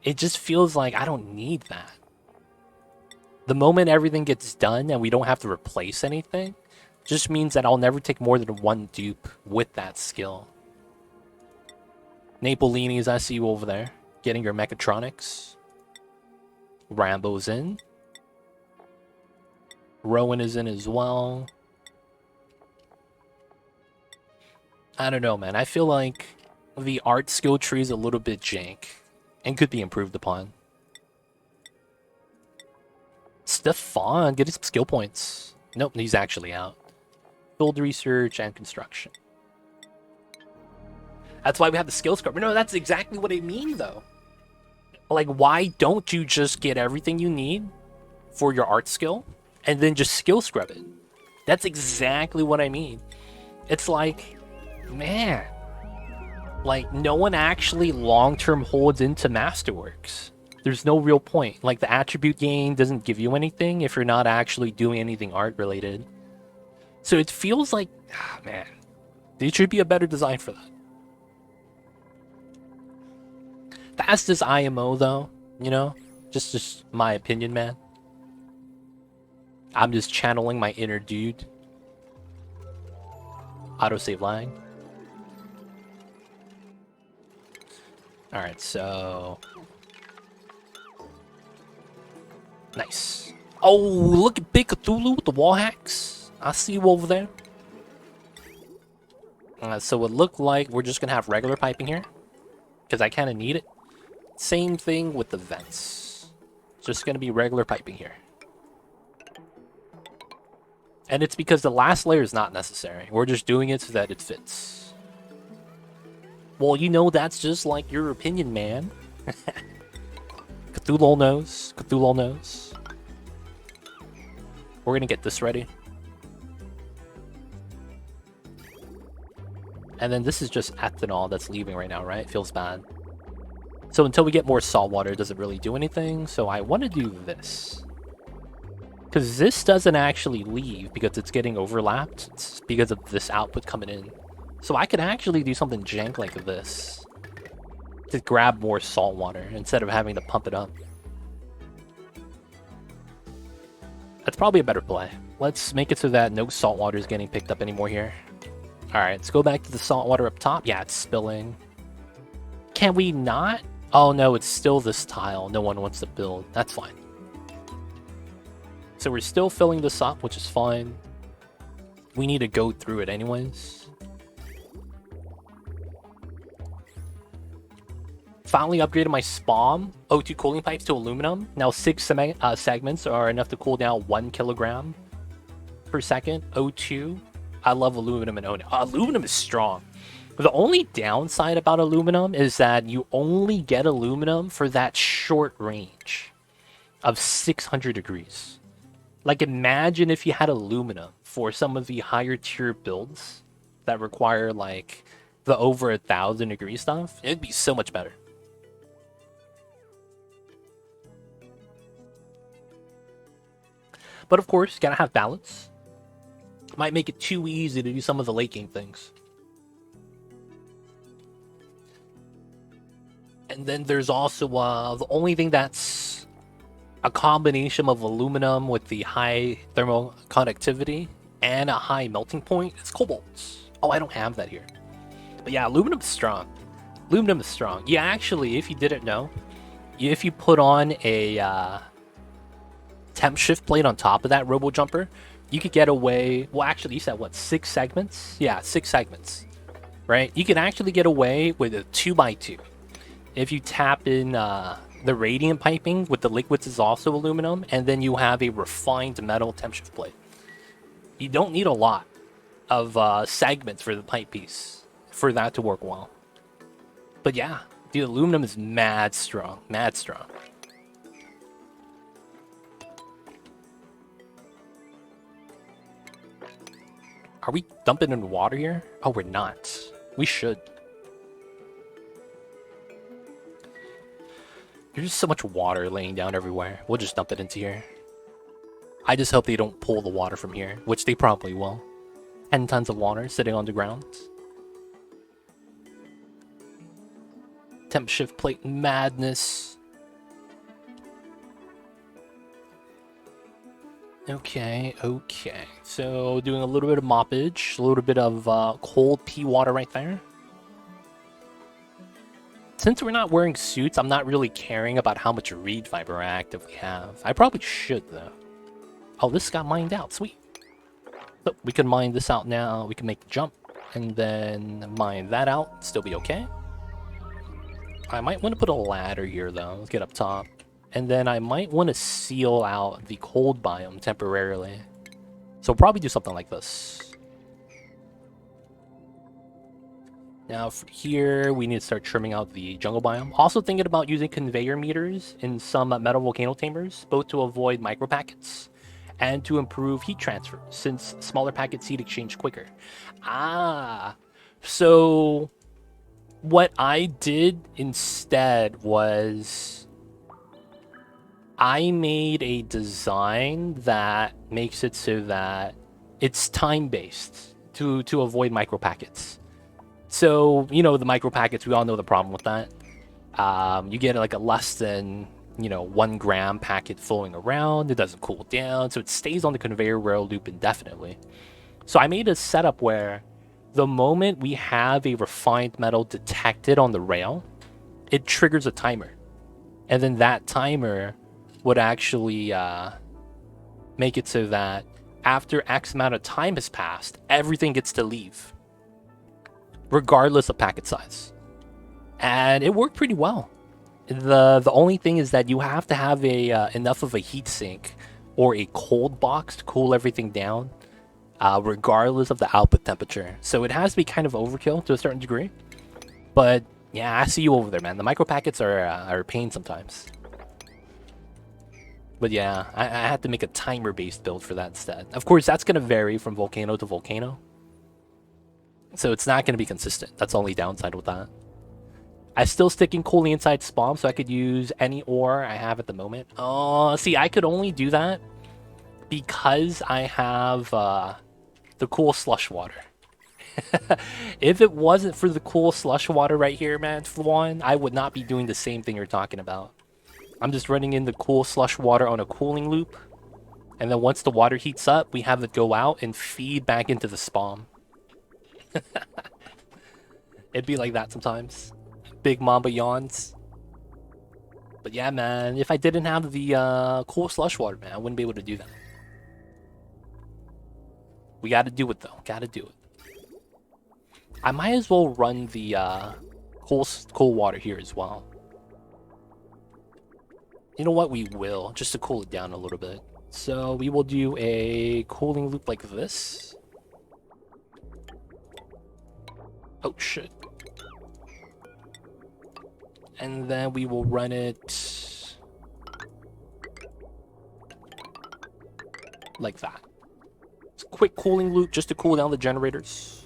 it just feels like I don't need that. The moment everything gets done and we don't have to replace anything, just means that I'll never take more than 1 dupe with that skill. Napolini's, I see you over there, getting your mechatronics. Rambo's in. Rowan is in as well. I don't know, man. I feel like the art skill tree is a little bit jank and could be improved upon. Stefan, get his skill points. Nope, he's actually out. Build research and construction. That's why we have the skill scrubber. No, that's exactly what I mean, though. Like, why don't you just get everything you need for your art skill and then just skill scrub it? That's exactly what I mean. It's like, man, like, no one actually long-term holds into Masterworks. There's no real point. Like, the attribute gain doesn't give you anything if you're not actually doing anything art-related. So it feels like, man, there should be a better design for that. That's just IMO, though, you know? Just my opinion, man. I'm just channeling my inner dude. Autosave line. Alright, so... Nice. Oh, look at Big Cthulhu with the wall hacks. I see you over there. So it looked like we're just gonna have regular piping here, because I kind of need it. Same thing with the vents. Just gonna be regular piping here. And it's because the last layer is not necessary. We're just doing it so that it fits. Well, you know, that's just like your opinion, man. Cthulhu knows. Cthulhu knows. We're gonna get this ready. And then this is just ethanol that's leaving right now, right? Feels bad. So until we get more salt water, it doesn't really do anything. So I want to do this. Because this doesn't actually leave because it's getting overlapped. It's because of this output coming in. So I could actually do something jank like this to grab more salt water instead of having to pump it up. That's probably a better play. Let's make it so that no salt water is getting picked up anymore here. Alright, let's go back to the salt water up top. Yeah, it's spilling. Can we not? Oh no, it's still this tile. No one wants to build. That's fine. So we're still filling this up, which is fine. We need to go through it anyways. Finally upgraded my SPOM O2 cooling pipes to aluminum. Now 6 segments are enough to cool down 1 kilogram per second. O2. I love aluminum and own it. Aluminum is strong. The only downside about aluminum is that you only get aluminum for that short range of 600 degrees. Like, imagine if you had aluminum for some of the higher tier builds that require like the over 1,000 degree stuff. It'd be so much better. But of course, gotta have balance. Might make it too easy to do some of the late game things. And then there's also the only thing that's a combination of aluminum with the high thermal conductivity and a high melting point is cobalt. Oh, I don't have that here. But yeah, aluminum is strong. Aluminum is strong. Yeah, actually, if you didn't know, if you put on a temp shift plate on top of that robo jumper, you could get away. Well, actually, you said what, 6 segments? Yeah, 6 segments, right? You can actually get away with a 2x2 if you tap in the radiant piping with the liquids is also aluminum, and then you have a refined metal temp shift plate. You don't need a lot of segments for the pipe piece for that to work well. But yeah, the aluminum is mad strong, mad strong. Are we dumping in water here? Oh, we're not. We should. There's just so much water laying down everywhere. We'll just dump it into here. I just hope they don't pull the water from here, which they probably will. 10 tons of water sitting on the ground. Temp shift plate madness. Okay. So doing a little bit of moppage, a little bit of cold pea water right there. Since we're not wearing suits, I'm not really caring about how much reed fiber I actively have. I probably should, though. Oh, this got mined out. Sweet. So we can mine this out now. We can make the jump. And then mine that out. Still be okay. I might want to put a ladder here, though. Let's get up top. And then I might want to seal out the cold biome temporarily. So we'll probably do something like this. Now for here, we need to start trimming out the jungle biome. Also thinking about using conveyor meters in some metal volcano tamers, both to avoid micro packets and to improve heat transfer, since smaller packets heat exchange quicker. So what I did instead was I made a design that makes it so that it's time-based to avoid micro packets. So, you know, the micro packets, we all know the problem with that. You get like a less than, 1 gram packet flowing around. It doesn't cool down, so it stays on the conveyor rail loop indefinitely. So I made a setup where the moment we have a refined metal detected on the rail, it triggers a timer. And then that timer would actually make it so that after X amount of time has passed, everything gets to leave, regardless of packet size. And it worked pretty well. The only thing is that you have to have a enough of a heat sink or a cold box to cool everything down, regardless of the output temperature. So it has to be kind of overkill to a certain degree. But yeah, I see you over there, man. The micro packets are a pain sometimes. But yeah, I had to make a timer-based build for that instead. Of course, that's going to vary from volcano to volcano. So it's not going to be consistent. That's the only downside with that. I still stick in cooling inside spawn, so I could use any ore I have at the moment. Oh, see, I could only do that because I have the cool slush water. If it wasn't for the cool slush water right here, man, Fluon, I would not be doing the same thing you're talking about. I'm just running in the cool slush water on a cooling loop. And then once the water heats up, we have it go out and feed back into the spawn. It'd be like that sometimes. Big Mamba yawns. But yeah, man, if I didn't have the cool slush water, man, I wouldn't be able to do that. We gotta do it, though. Gotta do it. I might as well run the cool water here as well. You know what? We will, just to cool it down a little bit. So we will do a cooling loop like this. Oh, shit. And then we will run it like that. It's a quick cooling loop just to cool down the generators.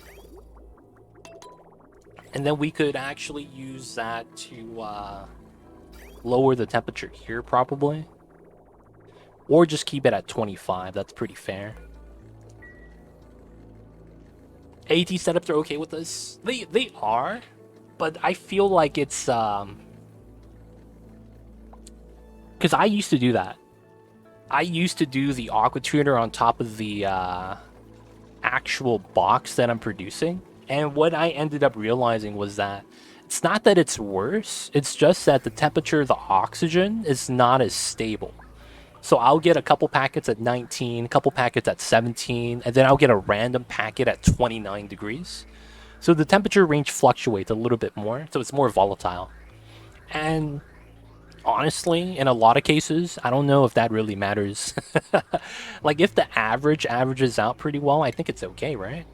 And then we could actually use that to lower the temperature here, probably. Or just keep it at 25. That's pretty fair. AT setups are okay with this. They are, but I feel like it's because I used to do that. I used to do the aqua tuner on top of the actual box that I'm producing, and what I ended up realizing was that it's not that it's worse, it's just that the temperature of the oxygen is not as stable. So I'll get a couple packets at 19, a couple packets at 17, and then I'll get a random packet at 29 degrees. So the temperature range fluctuates a little bit more, so it's more volatile. And honestly, in a lot of cases, I don't know if that really matters. Like, if the average averages out pretty well, I think it's okay, right?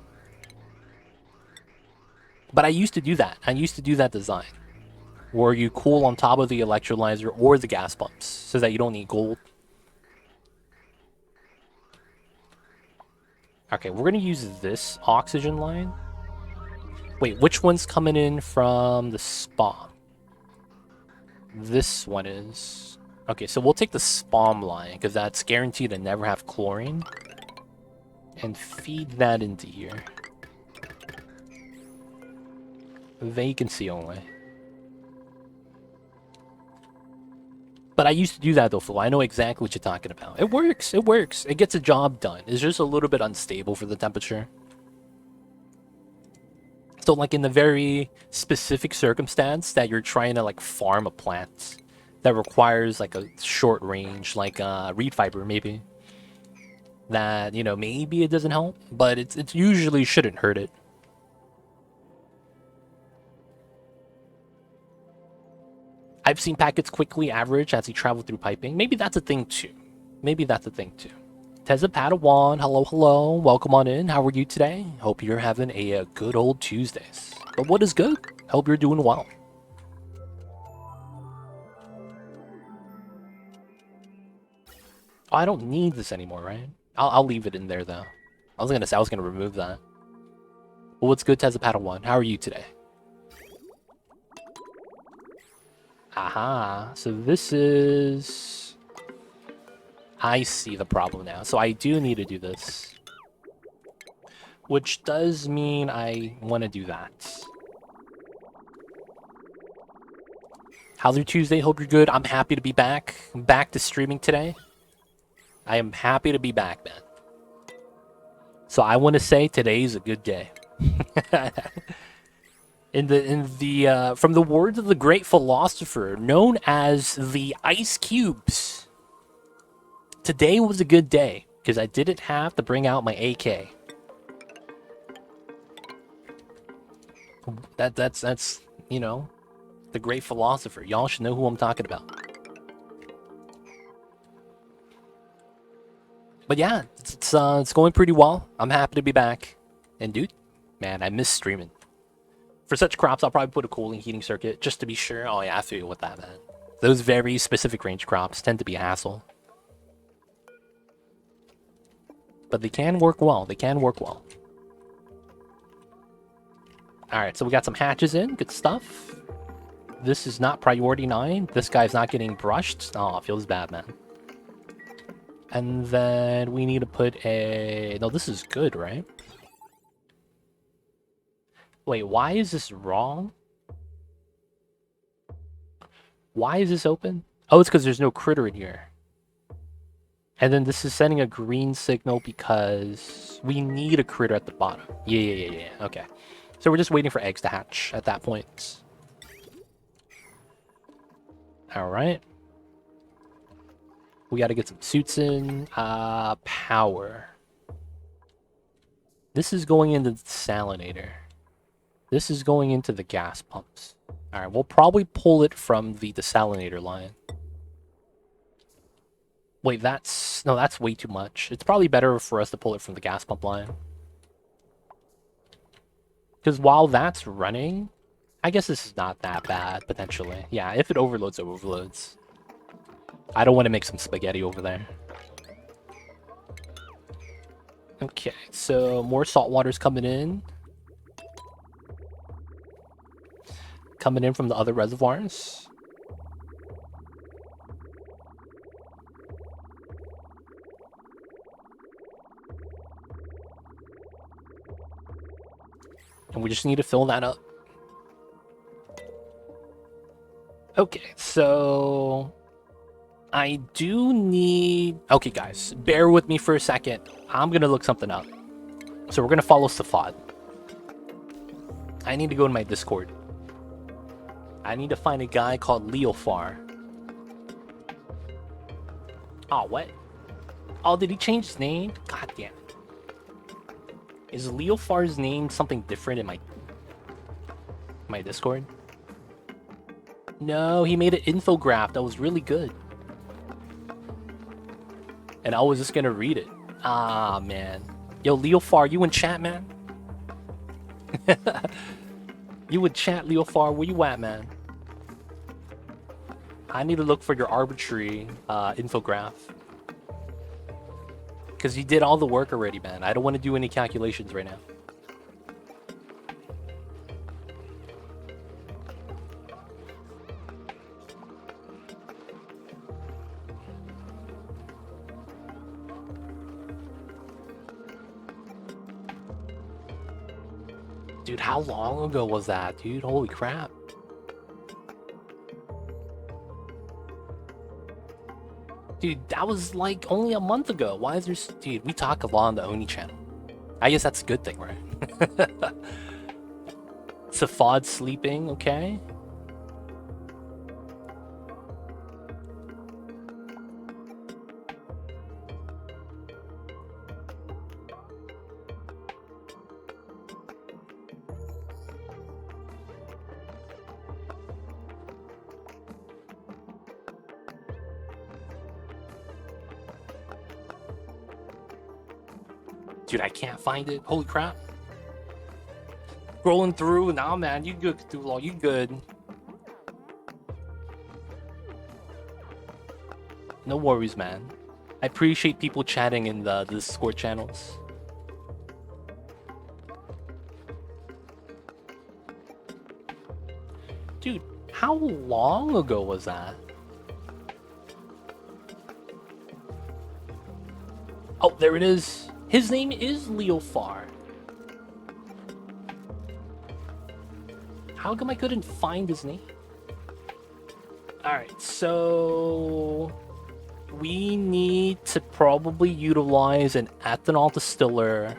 But I used to do that. I used to do that design, where you cool on top of the electrolyzer or the gas pumps, so that you don't need gold. Okay, we're gonna use this oxygen line. Wait, which one's coming in from the spawn? This one is. Okay, so we'll take the spawn line, because that's guaranteed to never have chlorine. And feed that into here. Vacancy only. But I used to do that though, Phil. I know exactly what you're talking about. It works. It works. It gets a job done. It's just a little bit unstable for the temperature. So like in the very specific circumstance that you're trying to like farm a plant that requires like a short range, like reed fiber maybe, that, you know, maybe it doesn't help, but it usually shouldn't hurt it. I've seen packets quickly average as he traveled through piping. Maybe that's a thing too. Maybe that's a thing too. Teza Padawan, hello, hello. Welcome on in. How are you today? Hope you're having a good old Tuesdays. But what is good? Hope you're doing well. Oh, I don't need this anymore, right? I'll leave it in there though. I was gonna remove that. Well, what's good, Teza Padawan? How are you today? Aha, so this is... I see the problem now. So I do need to do this. Which does mean I want to do that. How's your Tuesday? Hope you're good. I'm happy to be back. I'm back to streaming today. I am happy to be back, man. So I want to say today's a good day. From the words of the great philosopher known as the Ice Cubes, Today was a good day because I didn't have to bring out my AK. That's you know, the great philosopher. Y'all should know who I'm talking about. But yeah, it's going pretty well. I'm happy to be back. And dude, man, I miss streaming. For such crops, I'll probably put a cooling heating circuit just to be sure. Oh yeah, I feel you with that, man. Those very specific range crops tend to be a hassle. But they can work well. They can work well. Alright, so we got some hatches in. Good stuff. This is not priority 9. This guy's not getting brushed. Oh, it feels bad, man. And then we need to put a... No, this is good, right? Wait, why is this wrong? Why is this open? Oh, it's because there's no critter in here. And then this is sending a green signal because we need a critter at the bottom. Yeah. Okay. So we're just waiting for eggs to hatch at that point. Alright. We gotta get some suits in. Power. This is going into the desalinator. This is going into the gas pumps. Alright, we'll probably pull it from the desalinator line. Wait, that's... No, that's way too much. It's probably better for us to pull it from the gas pump line. Because while that's running... I guess this is not that bad, potentially. Yeah, if it overloads, it overloads. I don't want to make some spaghetti over there. Okay, so more salt water's coming in. Coming in from the other reservoirs. And we just need to fill that up. Okay, so... I do need... Okay, guys, bear with me for a second. I'm gonna look something up. So we're gonna follow Safad. I need to go to my Discord. I need to find a guy called Leofar. Oh, what? Oh, did he change his name? God damn it. Is Leofar's name something different in my Discord? No, he made an infograph that was really good. And I was just gonna read it. Ah, man. Yo, Leofar, you in chat, man? You in chat, Leofar? Where you at, man? I need to look for your arbitrary infograph. Because you did all the work already, man. I don't want to do any calculations right now. Dude, how long ago was that, dude? Holy crap. Dude, that was like only a month ago. Why is there... Dude, we talk a lot on the Oni channel. I guess that's a good thing, right? Safad sleeping, okay. Dude, I can't find it. Holy crap. Scrolling through. Nah, man. You good, Cthulhu. You good. No worries, man. I appreciate people chatting in the Discord channels. Dude, how long ago was that? Oh, there it is. His name is Leofar. How come I couldn't find his name? Alright, so... we need to probably utilize an ethanol distiller.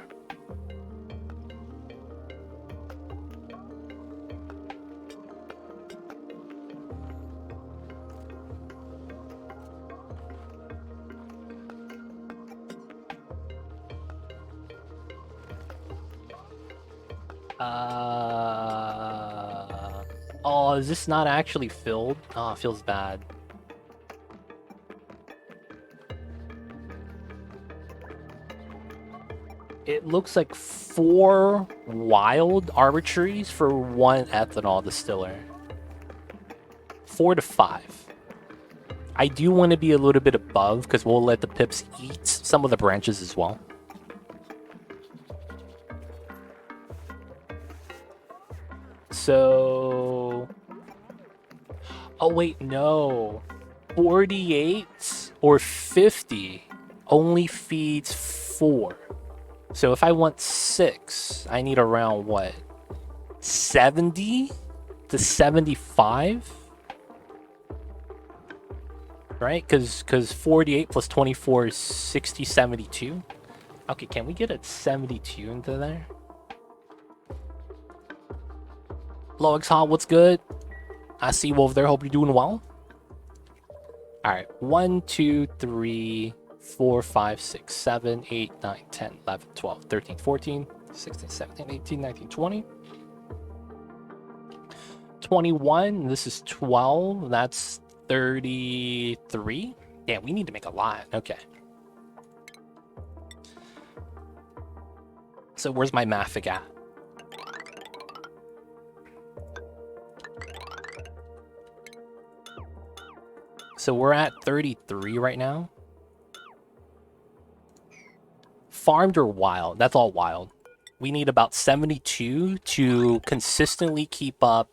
Oh, is this not actually filled? Oh, it feels bad. It looks like 4 wild arbitraries for 1 ethanol distiller. 4 to 5. I do want to be a little bit above because we'll let the pips eat some of the branches as well. So... Oh, wait, no. 48 or 50 only feeds 4. So if I want 6, I need around, what, 70 to 75? Right? Because 48 plus 24 is 60, 72. Okay, can we get a 72 into there? Loix Hot, what's good? I see you over there. Hope you're doing well. Alright, 1, 2, 3, 4, 5, 6, 7, 8, 9, 10, 11, 12, 13, 14, 16, 17, 18, 19, 20. 21, this is 12, that's 33. Yeah, we need to make a lot. Okay. So where's my Maffic at? So we're at 33 right now. Farmed or wild? That's all wild. We need about 72 to consistently keep up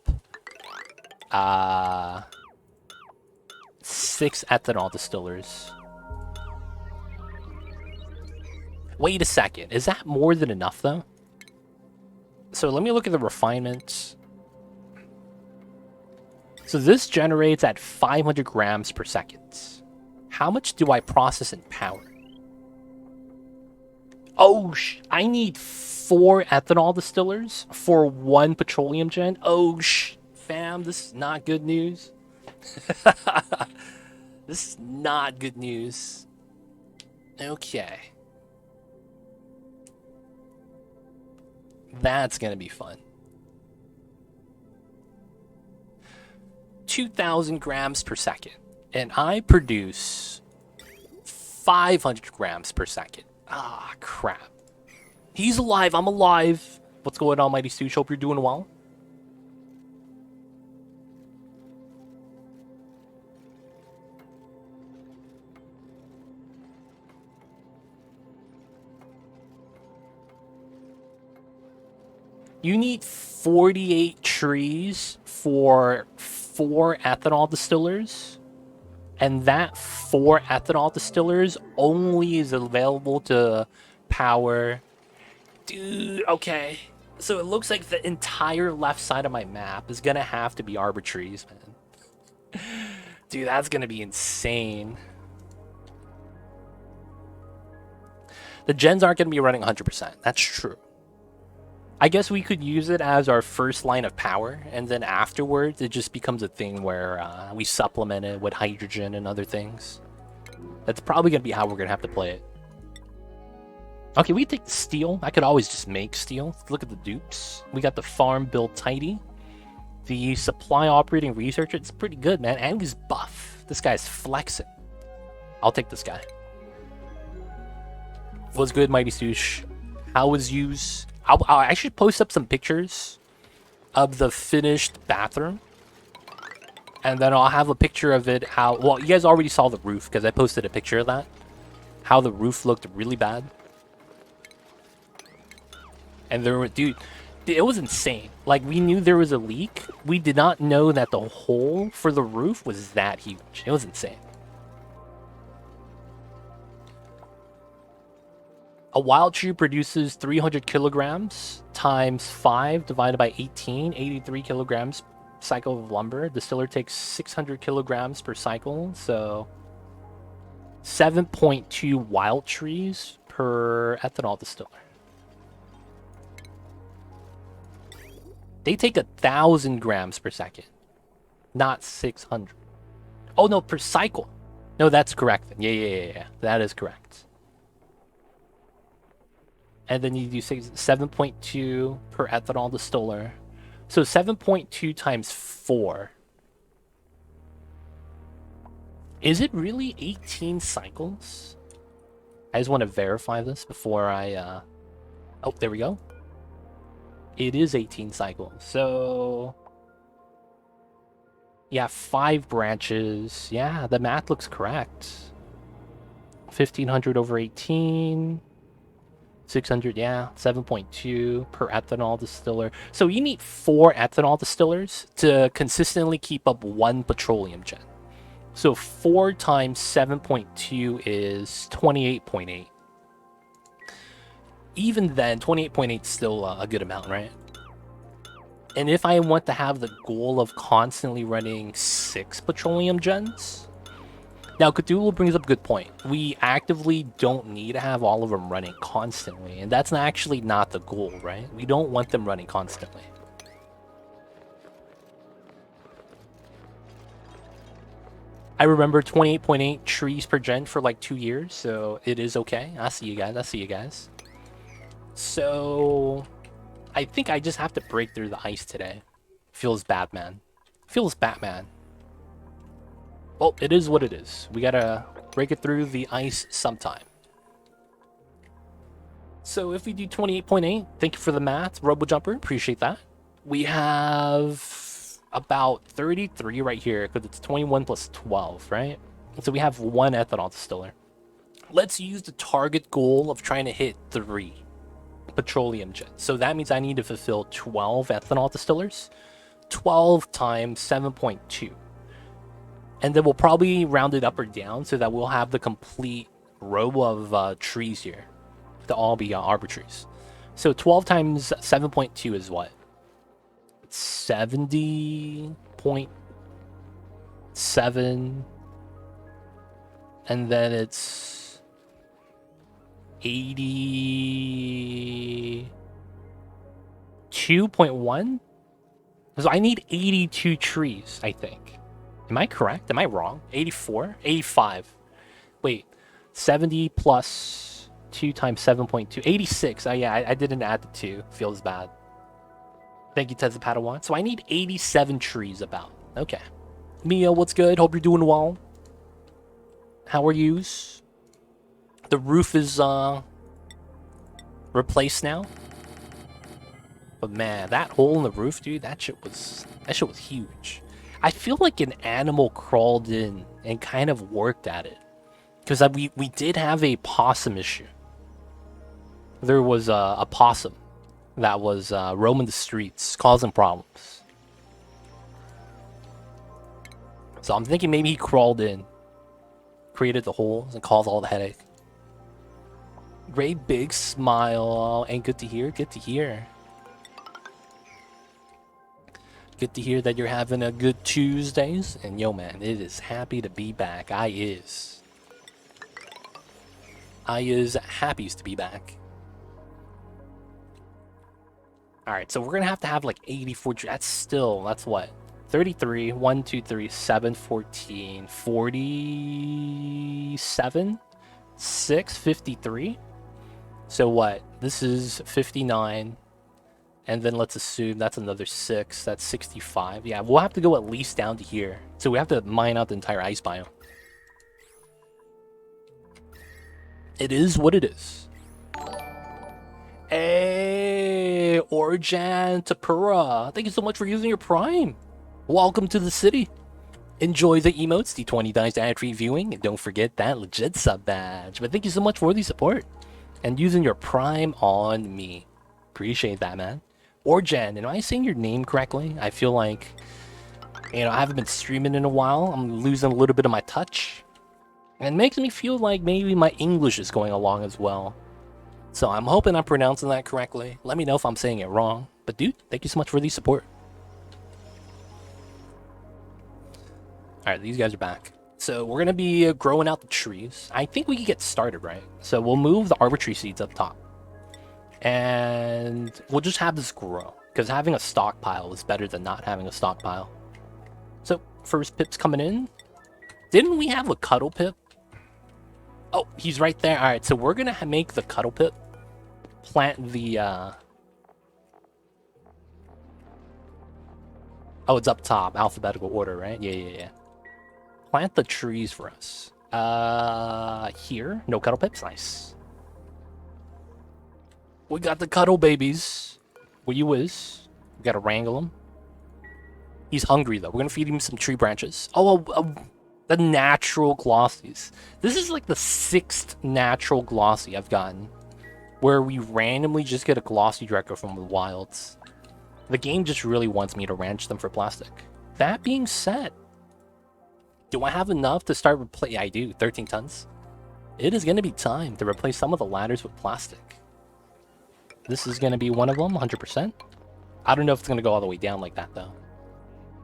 6 ethanol distillers. Wait a second. Is that more than enough, though? So let me look at the refinements. So this generates at 500 grams per second. How much do I process in power? Oh, I need 4 ethanol distillers for 1 petroleum gen. Oh, fam, this is not good news. This is not good news. Okay. That's gonna be fun. 2,000 grams per second. And I produce 500 grams per second. Ah, crap. He's alive. I'm alive. What's going on, Mighty Stooge? Hope you're doing well. You need 48 trees for 4 ethanol distillers. And that 4 ethanol distillers only is available to power... Dude, okay. So it looks like the entire left side of my map is gonna have to be arbitraries, man. Dude, that's gonna be insane. The gens aren't gonna be running 100%. That's true. I guess we could use it as our first line of power, and then afterwards it just becomes a thing where we supplement it with hydrogen and other things. That's probably going to be how we're going to have to play it. Okay, we take the steel. I could always just make steel. Look at the dupes. We got the farm build tidy. The supply operating researcher. It's pretty good, man. And he's buff. This guy's flexing. I'll take this guy. What's good, Mighty Stoosh? How was use? I'll actually post up some pictures of the finished bathroom. And then I'll have a picture of it how... Well, you guys already saw the roof because I posted a picture of that. How the roof looked really bad. And there were... Dude, it was insane. Like, we knew there was a leak. We did not know that the hole for the roof was that huge. It was insane. A wild tree produces 300 kilograms times 5 divided by 18, 83 kilograms cycle of lumber. Distiller takes 600 kilograms per cycle, so 7.2 wild trees per ethanol distiller. They take 1,000 grams per second, not 600. Oh no, per cycle. No, that's correct. Yeah. That is correct. And then you do 7.2 per ethanol distiller. So 7.2 times 4. Is it really 18 cycles? I just want to verify this before I... Oh, there we go. It is 18 cycles. So... yeah, 5 branches. Yeah, the math looks correct. 1,500 over 18... 600, yeah, 7.2 per ethanol distiller. So you need 4 ethanol distillers to consistently keep up 1 petroleum gen. So 4 times 7.2 is 28.8. Even then, 28.8 is still a good amount, right? And if I want to have the goal of constantly running 6 petroleum gens... Now, Cthulhu brings up a good point. We actively don't need to have all of them running constantly, and that's actually not the goal, right? We don't want them running constantly. I remember 28.8 trees per gen for like 2 years, so it is okay. I see you guys. So, I think I just have to break through the ice today. Feels Batman. Well, it is what it is. We gotta break it through the ice sometime. So if we do 28.8, thank you for the math, RoboJumper, appreciate that. We have about 33 right here, because it's 21 plus 12, right? So we have 1 ethanol distiller. Let's use the target goal of trying to hit 3 petroleum gens. So that means I need to fulfill 12 ethanol distillers. 12 times 7.2. And then we'll probably round it up or down so that we'll have the complete row of trees here. To all be arbor trees. So 12 times 7.2 is what? 70.7. And then it's 82.1? So I need 82 trees, I think. Am I correct? Am I wrong? 84? 85. Wait. 70 plus 2 times 7.2. 86. Oh, yeah, I didn't add the 2. Feels bad. Thank you, Tez the Padawan. So I need 87 trees about. Okay. Mia, what's good? Hope you're doing well. How are yous? The roof is, replaced now. But man, that hole in the roof, dude, that shit was huge. I feel like an animal crawled in and kind of worked at it. Because we did have a possum issue. There was a possum that was roaming the streets, causing problems. So I'm thinking maybe he crawled in, created the holes, and caused all the headache. Great big smile, and good to hear, good to hear. Good to hear that you're having a good Tuesdays. And yo, man, it is happy to be back. I is happiest to be back. Alright, so we're going to have like 84. That's what? 33, 1, 2, 3, 7, 14, 47, 6, 53. So what? This is 59. And then let's assume that's another 6. That's 65. Yeah, we'll have to go at least down to here. So we have to mine out the entire ice biome. It is what it is. Hey, Orjan Tapura. Thank you so much for using your Prime. Welcome to the city. Enjoy the emotes, the 20 dice ad-free viewing, and don't forget that legit sub badge. But thank you so much for the support and using your Prime on me. Appreciate that, man. Orjan, am I saying your name correctly? I feel like, I haven't been streaming in a while. I'm losing a little bit of my touch. And it makes me feel like maybe my English is going along as well. So I'm hoping I'm pronouncing that correctly. Let me know if I'm saying it wrong. But dude, thank you so much for the support. Alright, these guys are back. So we're going to be growing out the trees. I think we can get started, right? So we'll move the arbor tree seeds up top. And we'll just have this grow. Because having a stockpile is better than not having a stockpile. So, first pip's coming in. Didn't we have a cuddle pip? Oh, he's right there. Alright, so we're going to make the cuddle pip. plant the oh, it's up top, alphabetical order, right? Yeah. Plant the trees for us. Here, no cuddle pips, nice. We got the cuddle babies. Where you is? We gotta wrangle him. He's hungry though. We're gonna feed him some tree branches. Oh, the natural glossies. This is like the 6th natural glossy I've gotten, where we randomly just get a glossy Dreco from the wilds. The game just really wants me to ranch them for plastic. That being said, do I have enough to start replacing? Yeah, I do. 13 tons. It is going to be time to replace some of the ladders with plastic. This is going to be one of them, 100%. I don't know if it's going to go all the way down like that, though.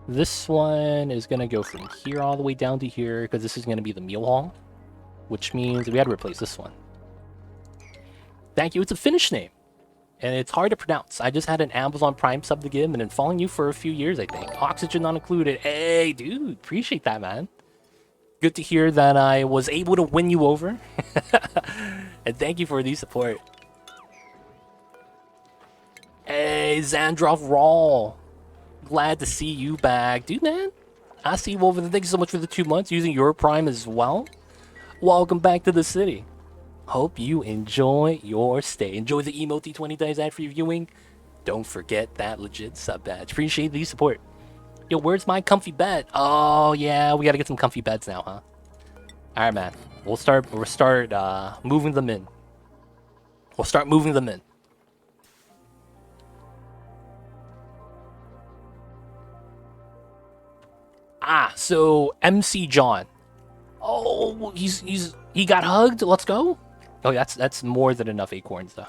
This one is going to go from here all the way down to here, because this is going to be the meal hall, which means we had to replace this one. Thank you. It's a Finnish name, and it's hard to pronounce. I just had an Amazon Prime sub to give and been following you for a few years, I think. Oxygen not included. Hey, dude. Appreciate that, man. Good to hear that I was able to win you over. And thank you for the support. Hey, Zandrov Raw. Glad to see you back. Dude, man. I see you over there. Thank you so much for the 2 months using your Prime as well. Welcome back to the city. Hope you enjoy your stay. Enjoy the emote 20 days ad free viewing. Don't forget that legit sub badge. Appreciate the support. Yo, where's my comfy bed? Oh yeah, we gotta get some comfy beds now, huh? Alright, man. We'll start moving them in. We'll start moving them in. So MC John. Oh, he got hugged. Let's go. Oh, that's more than enough acorns though.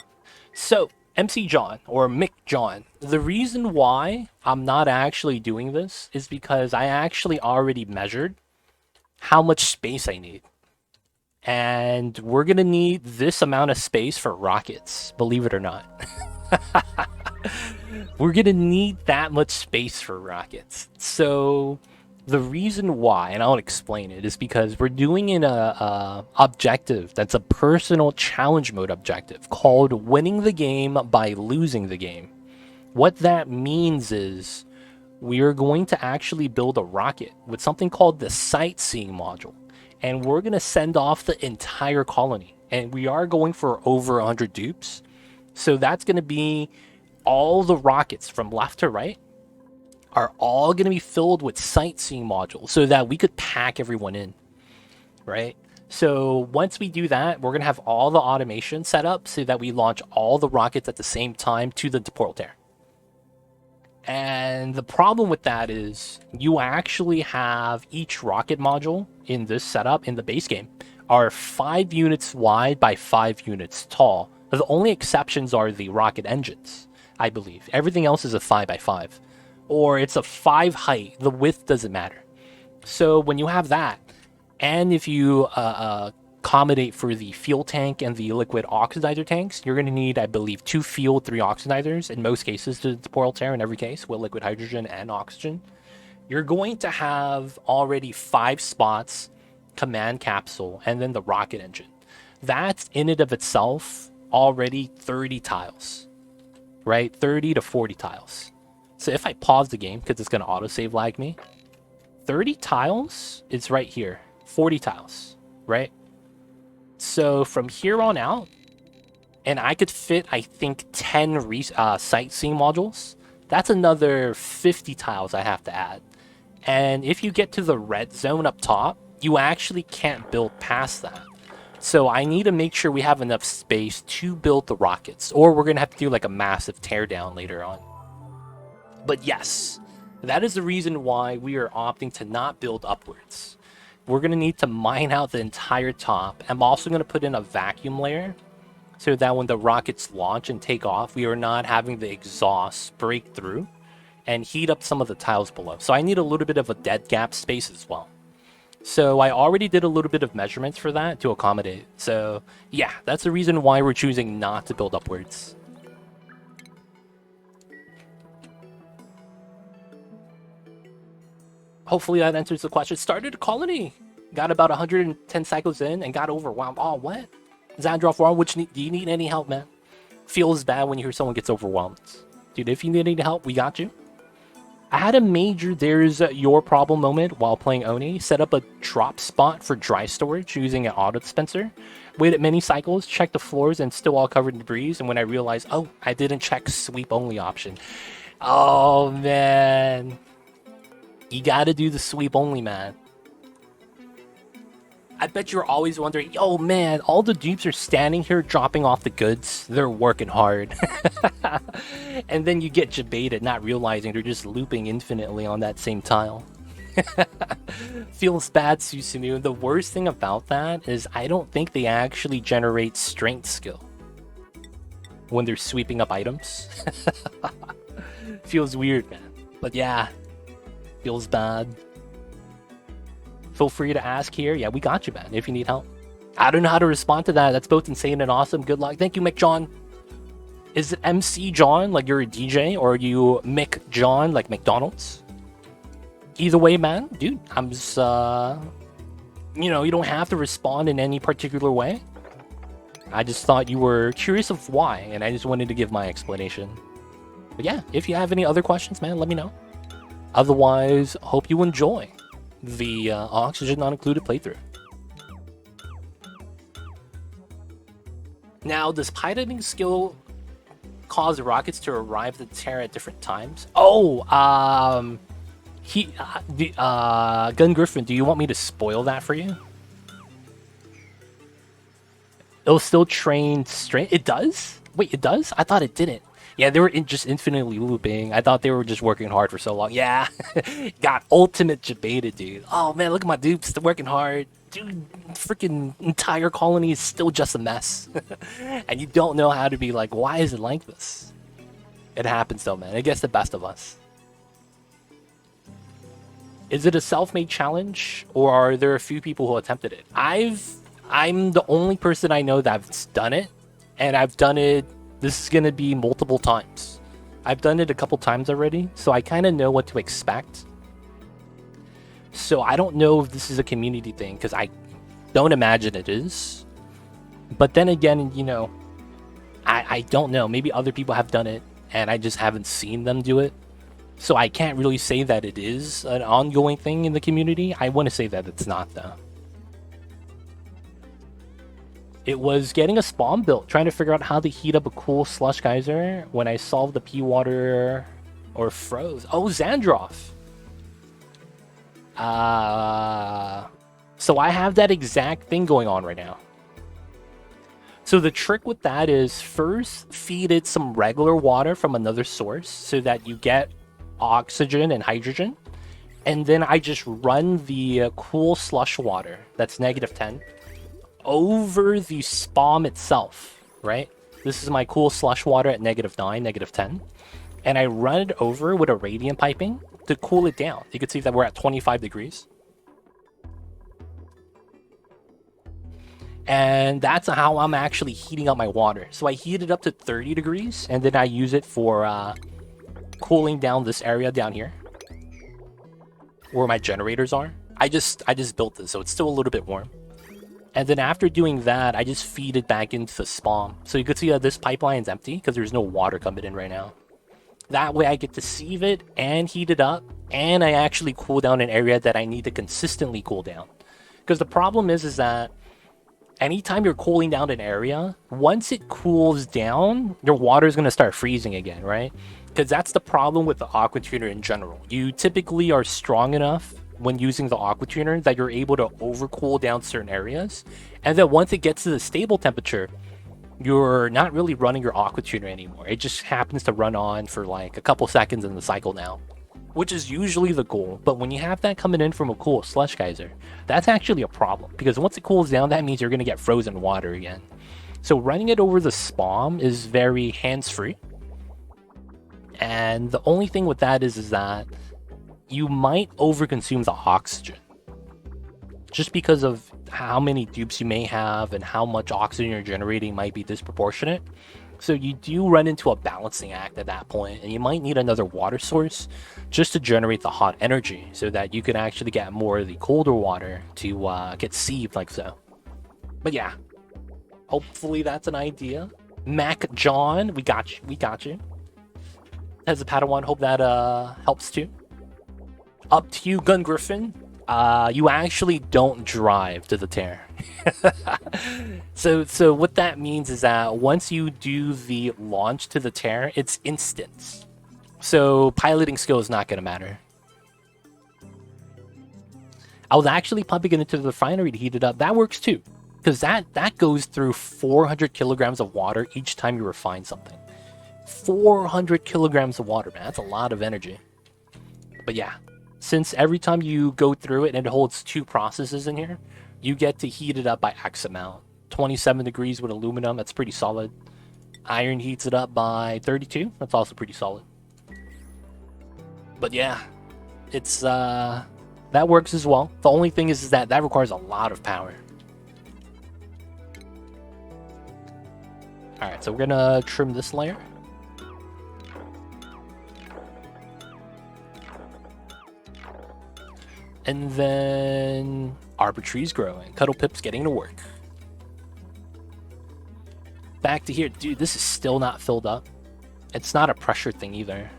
So MC John or Mick John. The reason why I'm not actually doing this is because I actually already measured how much space I need. And we're gonna need this amount of space for rockets, believe it or not. We're gonna need that much space for rockets. So the reason why, and I'll explain it, is because we're doing an objective that's a personal challenge mode objective called winning the game by losing the game. What that means is we are going to actually build a rocket with something called the sightseeing module, and we're going to send off the entire colony, and we are going for over 100 dupes. So that's going to be all the rockets from left to right are all going to be filled with sightseeing modules so that we could pack everyone in, right? So once we do that, we're going to have all the automation set up so that we launch all the rockets at the same time to the portal tear. And the problem with that is you actually have each rocket module in this setup in the base game are 5 units wide by 5 units tall. The only exceptions are the rocket engines, I believe. Everything else is a 5x5. Or it's a 5 height. The width doesn't matter. So when you have that, and if you accommodate for the fuel tank and the liquid oxidizer tanks, you're going to need, I believe, 2 fuel, 3 oxidizers in most cases to the portal tear in every case with liquid hydrogen and oxygen. You're going to have already 5 spots, command capsule, and then the rocket engine. That's in and of itself already 30 tiles, right? 30 to 40 tiles. So if I pause the game, because it's going to autosave lag me, 30 tiles is right here. 40 tiles, right? So from here on out, and I could fit, I think, 10 sightseeing modules. That's another 50 tiles I have to add. And if you get to the red zone up top, you actually can't build past that. So I need to make sure we have enough space to build the rockets, or we're going to have to do like a massive teardown later on. But yes, that is the reason why we are opting to not build upwards. We're going to need to mine out the entire top. I'm also going to put in a vacuum layer so that when the rockets launch and take off, we are not having the exhaust break through and heat up some of the tiles below. So I need a little bit of a dead gap space as well. So I already did a little bit of measurements for that to accommodate. So yeah, that's the reason why we're choosing not to build upwards. Hopefully that answers the question. Started a colony. Got about 110 cycles in and got overwhelmed. Oh, what? Zandroff War, do you need any help, man? Feels bad when you hear someone gets overwhelmed. Dude, if you need any help, we got you. I had a major there's your problem moment while playing Oni. Set up a drop spot for dry storage using an auto dispenser. Waited many cycles, checked the floors, and still all covered in debris. And when I realized, oh, I didn't check sweep only option. Oh, man. You gotta do the sweep only, man. I bet you're always wondering, oh man, all the dupes are standing here dropping off the goods. They're working hard. And then you get debated, not realizing they're just looping infinitely on that same tile. Feels bad, Susumu. The worst thing about that is I don't think they actually generate strength skill when they're sweeping up items. Feels weird, man. But yeah, feels bad. Feel free to ask here. Yeah, we got you, man, if you need help. I don't know how to respond to that. That's both insane and awesome. Good luck. Thank you, Mick John. Is it MC John, like you're a DJ, or are you Mick John, like McDonald's? Either way, man, dude, I'm just, you know, you don't have to respond in any particular way. I just thought you were curious of why, and I just wanted to give my explanation. But yeah, if you have any other questions, man, let me know. Otherwise, hope you enjoy the Oxygen Not Included playthrough. Now, does piloting skill cause rockets to arrive at the Terra at different times? Oh, Gun Griffin, do you want me to spoil that for you? It'll still train straight. It does? Wait, it does? I thought it didn't. Yeah, they were just infinitely looping. I thought they were just working hard for so long. Yeah, got ultimate debated, dude. Oh man, look at my dupes. They're working hard. Dude, freaking entire colony is still just a mess. And you don't know how to be like, why is it like this? It happens though, man. It gets the best of us. Is it a self-made challenge, or are there a few people who attempted it? I'm the only person I know that's done it, and I've done it. This is gonna be multiple times. I've done it a couple times already, so I kind of know what to expect. So I don't know if this is a community thing, because I don't imagine it is. But then again, you know, I don't know. Maybe other people have done it, and I just haven't seen them do it. So I can't really say that it is an ongoing thing in the community. I want to say that it's not, though. It was getting a spawn built, trying to figure out how to heat up a cool slush geyser when I solved the pea water or froze. Oh, Xandroff. So I have that exact thing going on right now. So the trick with that is first feed it some regular water from another source so that you get oxygen and hydrogen. And then I just run the cool slush water, that's -10, over the spawn itself, right? This is my cool slush water at -9, -10. And I run it over with a radiant piping to cool it down. You can see that we're at 25 degrees. And that's how I'm actually heating up my water. So I heat it up to 30 degrees, and then I use it for cooling down this area down here, where my generators are. I just built this, so it's still a little bit warm. And then after doing that, I just feed it back into the spawn. So you can see that this pipeline is empty because there's no water coming in right now. That way I get to sieve it and heat it up, and I actually cool down an area that I need to consistently cool down. Because the problem is that anytime you're cooling down an area, once it cools down, your water is going to start freezing again, right? Because that's the problem with the aqua tuner in general. You typically are strong enough when using the aqua tuner that you're able to overcool down certain areas, and then once it gets to the stable temperature, you're not really running your aqua tuner anymore. It just happens to run on for like a couple seconds in the cycle now, which is usually the goal. But when you have that coming in from a cool slush geyser, that's actually a problem, because once it cools down, that means you're going to get frozen water again. So running it over the spawn is very hands-free. And the only thing with that is that you might overconsume the oxygen, just because of how many dupes you may have and how much oxygen you're generating might be disproportionate. So you do run into a balancing act at that point, and you might need another water source just to generate the hot energy so that you can actually get more of the colder water to get sieved like so. But yeah, hopefully that's an idea. Mac John, we got you. We got you. As a Padawan, hope that helps too. Up to you, Gun Griffin. You actually don't drive to the tear. So what that means is that once you do the launch to the tear, it's instant. So piloting skill is not going to matter. I was actually pumping it into the refinery to heat it up. That works too, because that goes through 400 kilograms of water each time you refine something. 400 kilograms of water, man. That's a lot of energy. But yeah, since every time you go through it and it holds 2 processes in here, you get to heat it up by X amount. 27 degrees with aluminum, that's pretty solid. Iron heats it up by 32, that's also pretty solid. But yeah, it's that works as well. The only thing is that requires a lot of power. Alright, so we're gonna trim this layer. And then Arbor Tree's growing. Cuddle Pip's getting to work. Back to here. Dude, this is still not filled up. It's not a pressure thing either.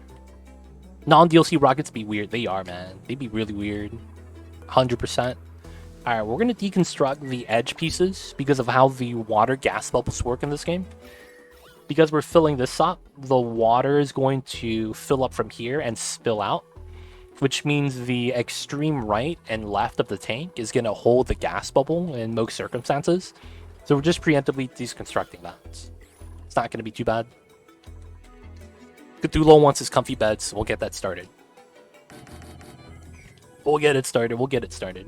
Non-DLC rockets be weird. They are, man. They be really weird. 100%. Alright, we're going to deconstruct the edge pieces because of how the water gas bubbles work in this game. Because we're filling this up, the water is going to fill up from here and spill out, which means the extreme right and left of the tank is going to hold the gas bubble in most circumstances. So we're just preemptively deconstructing that. It's not going to be too bad. Cthulhu wants his comfy beds, so we'll get that started. We'll get it started.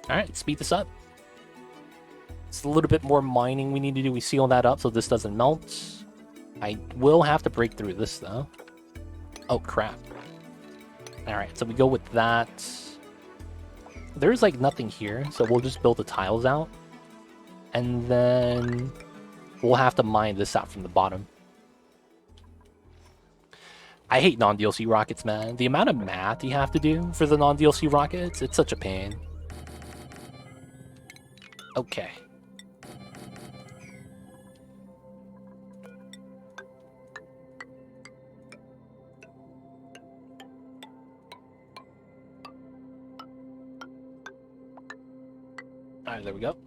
Alright, speed this up. It's a little bit more mining we need to do. We seal that up so this doesn't melt. I will have to break through this, though. Oh, crap. Alright, so we go with that. There's, like, nothing here, so we'll just build the tiles out. And then we'll have to mine this out from the bottom. I hate non-DLC rockets, man. The amount of math you have to do for the non-DLC rockets, it's such a pain. Okay. Alright, there we go.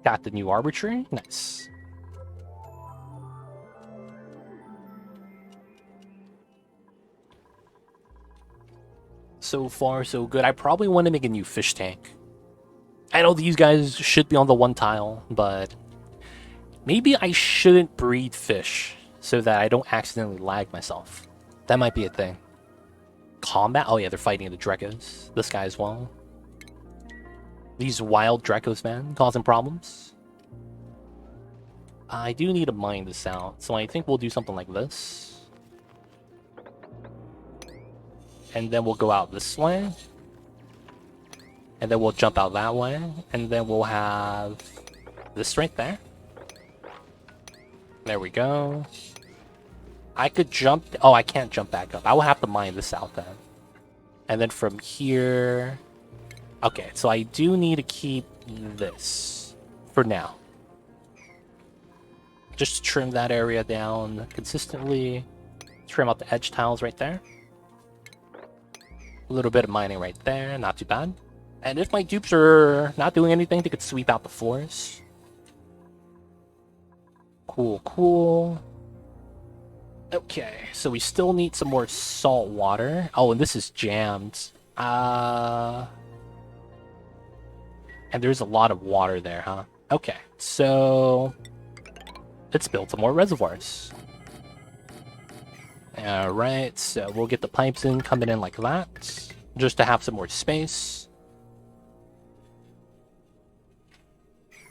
Got the new Arbor Tree. Nice. So far, so good. I probably want to make a new fish tank. I know these guys should be on the 1 tile, but maybe I shouldn't breed fish so that I don't accidentally lag myself. That might be a thing. Combat? Oh yeah, they're fighting the Drekos. This guy as well. These wild Drekos, man, causing problems. I do need to mine this out, so I think we'll do something like this. And then we'll go out this way. And then we'll jump out that way. And then we'll have this right there. There we go. I could jump... Oh, I can't jump back up. I will have to mine this out then. And then from here... Okay, so I do need to keep this for now. Just trim that area down consistently. Trim out the edge tiles right there. A little bit of mining right there, not too bad. And if my dupes are not doing anything, they could sweep out the floors. Cool, cool. Okay, so we still need some more salt water. Oh, and this is jammed. And there's a lot of water there, huh? Okay, so let's build some more reservoirs. Alright, so we'll get the pipes in, coming in like that, just to have some more space.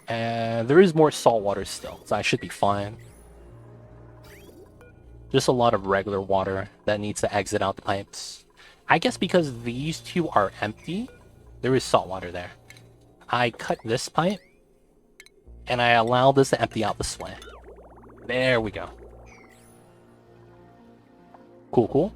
And there is more salt water still, so I should be fine. Just a lot of regular water that needs to exit out the pipes. I guess because these two are empty, there is salt water there. I cut this pipe, and I allow this to empty out this way. There we go. Cool, cool.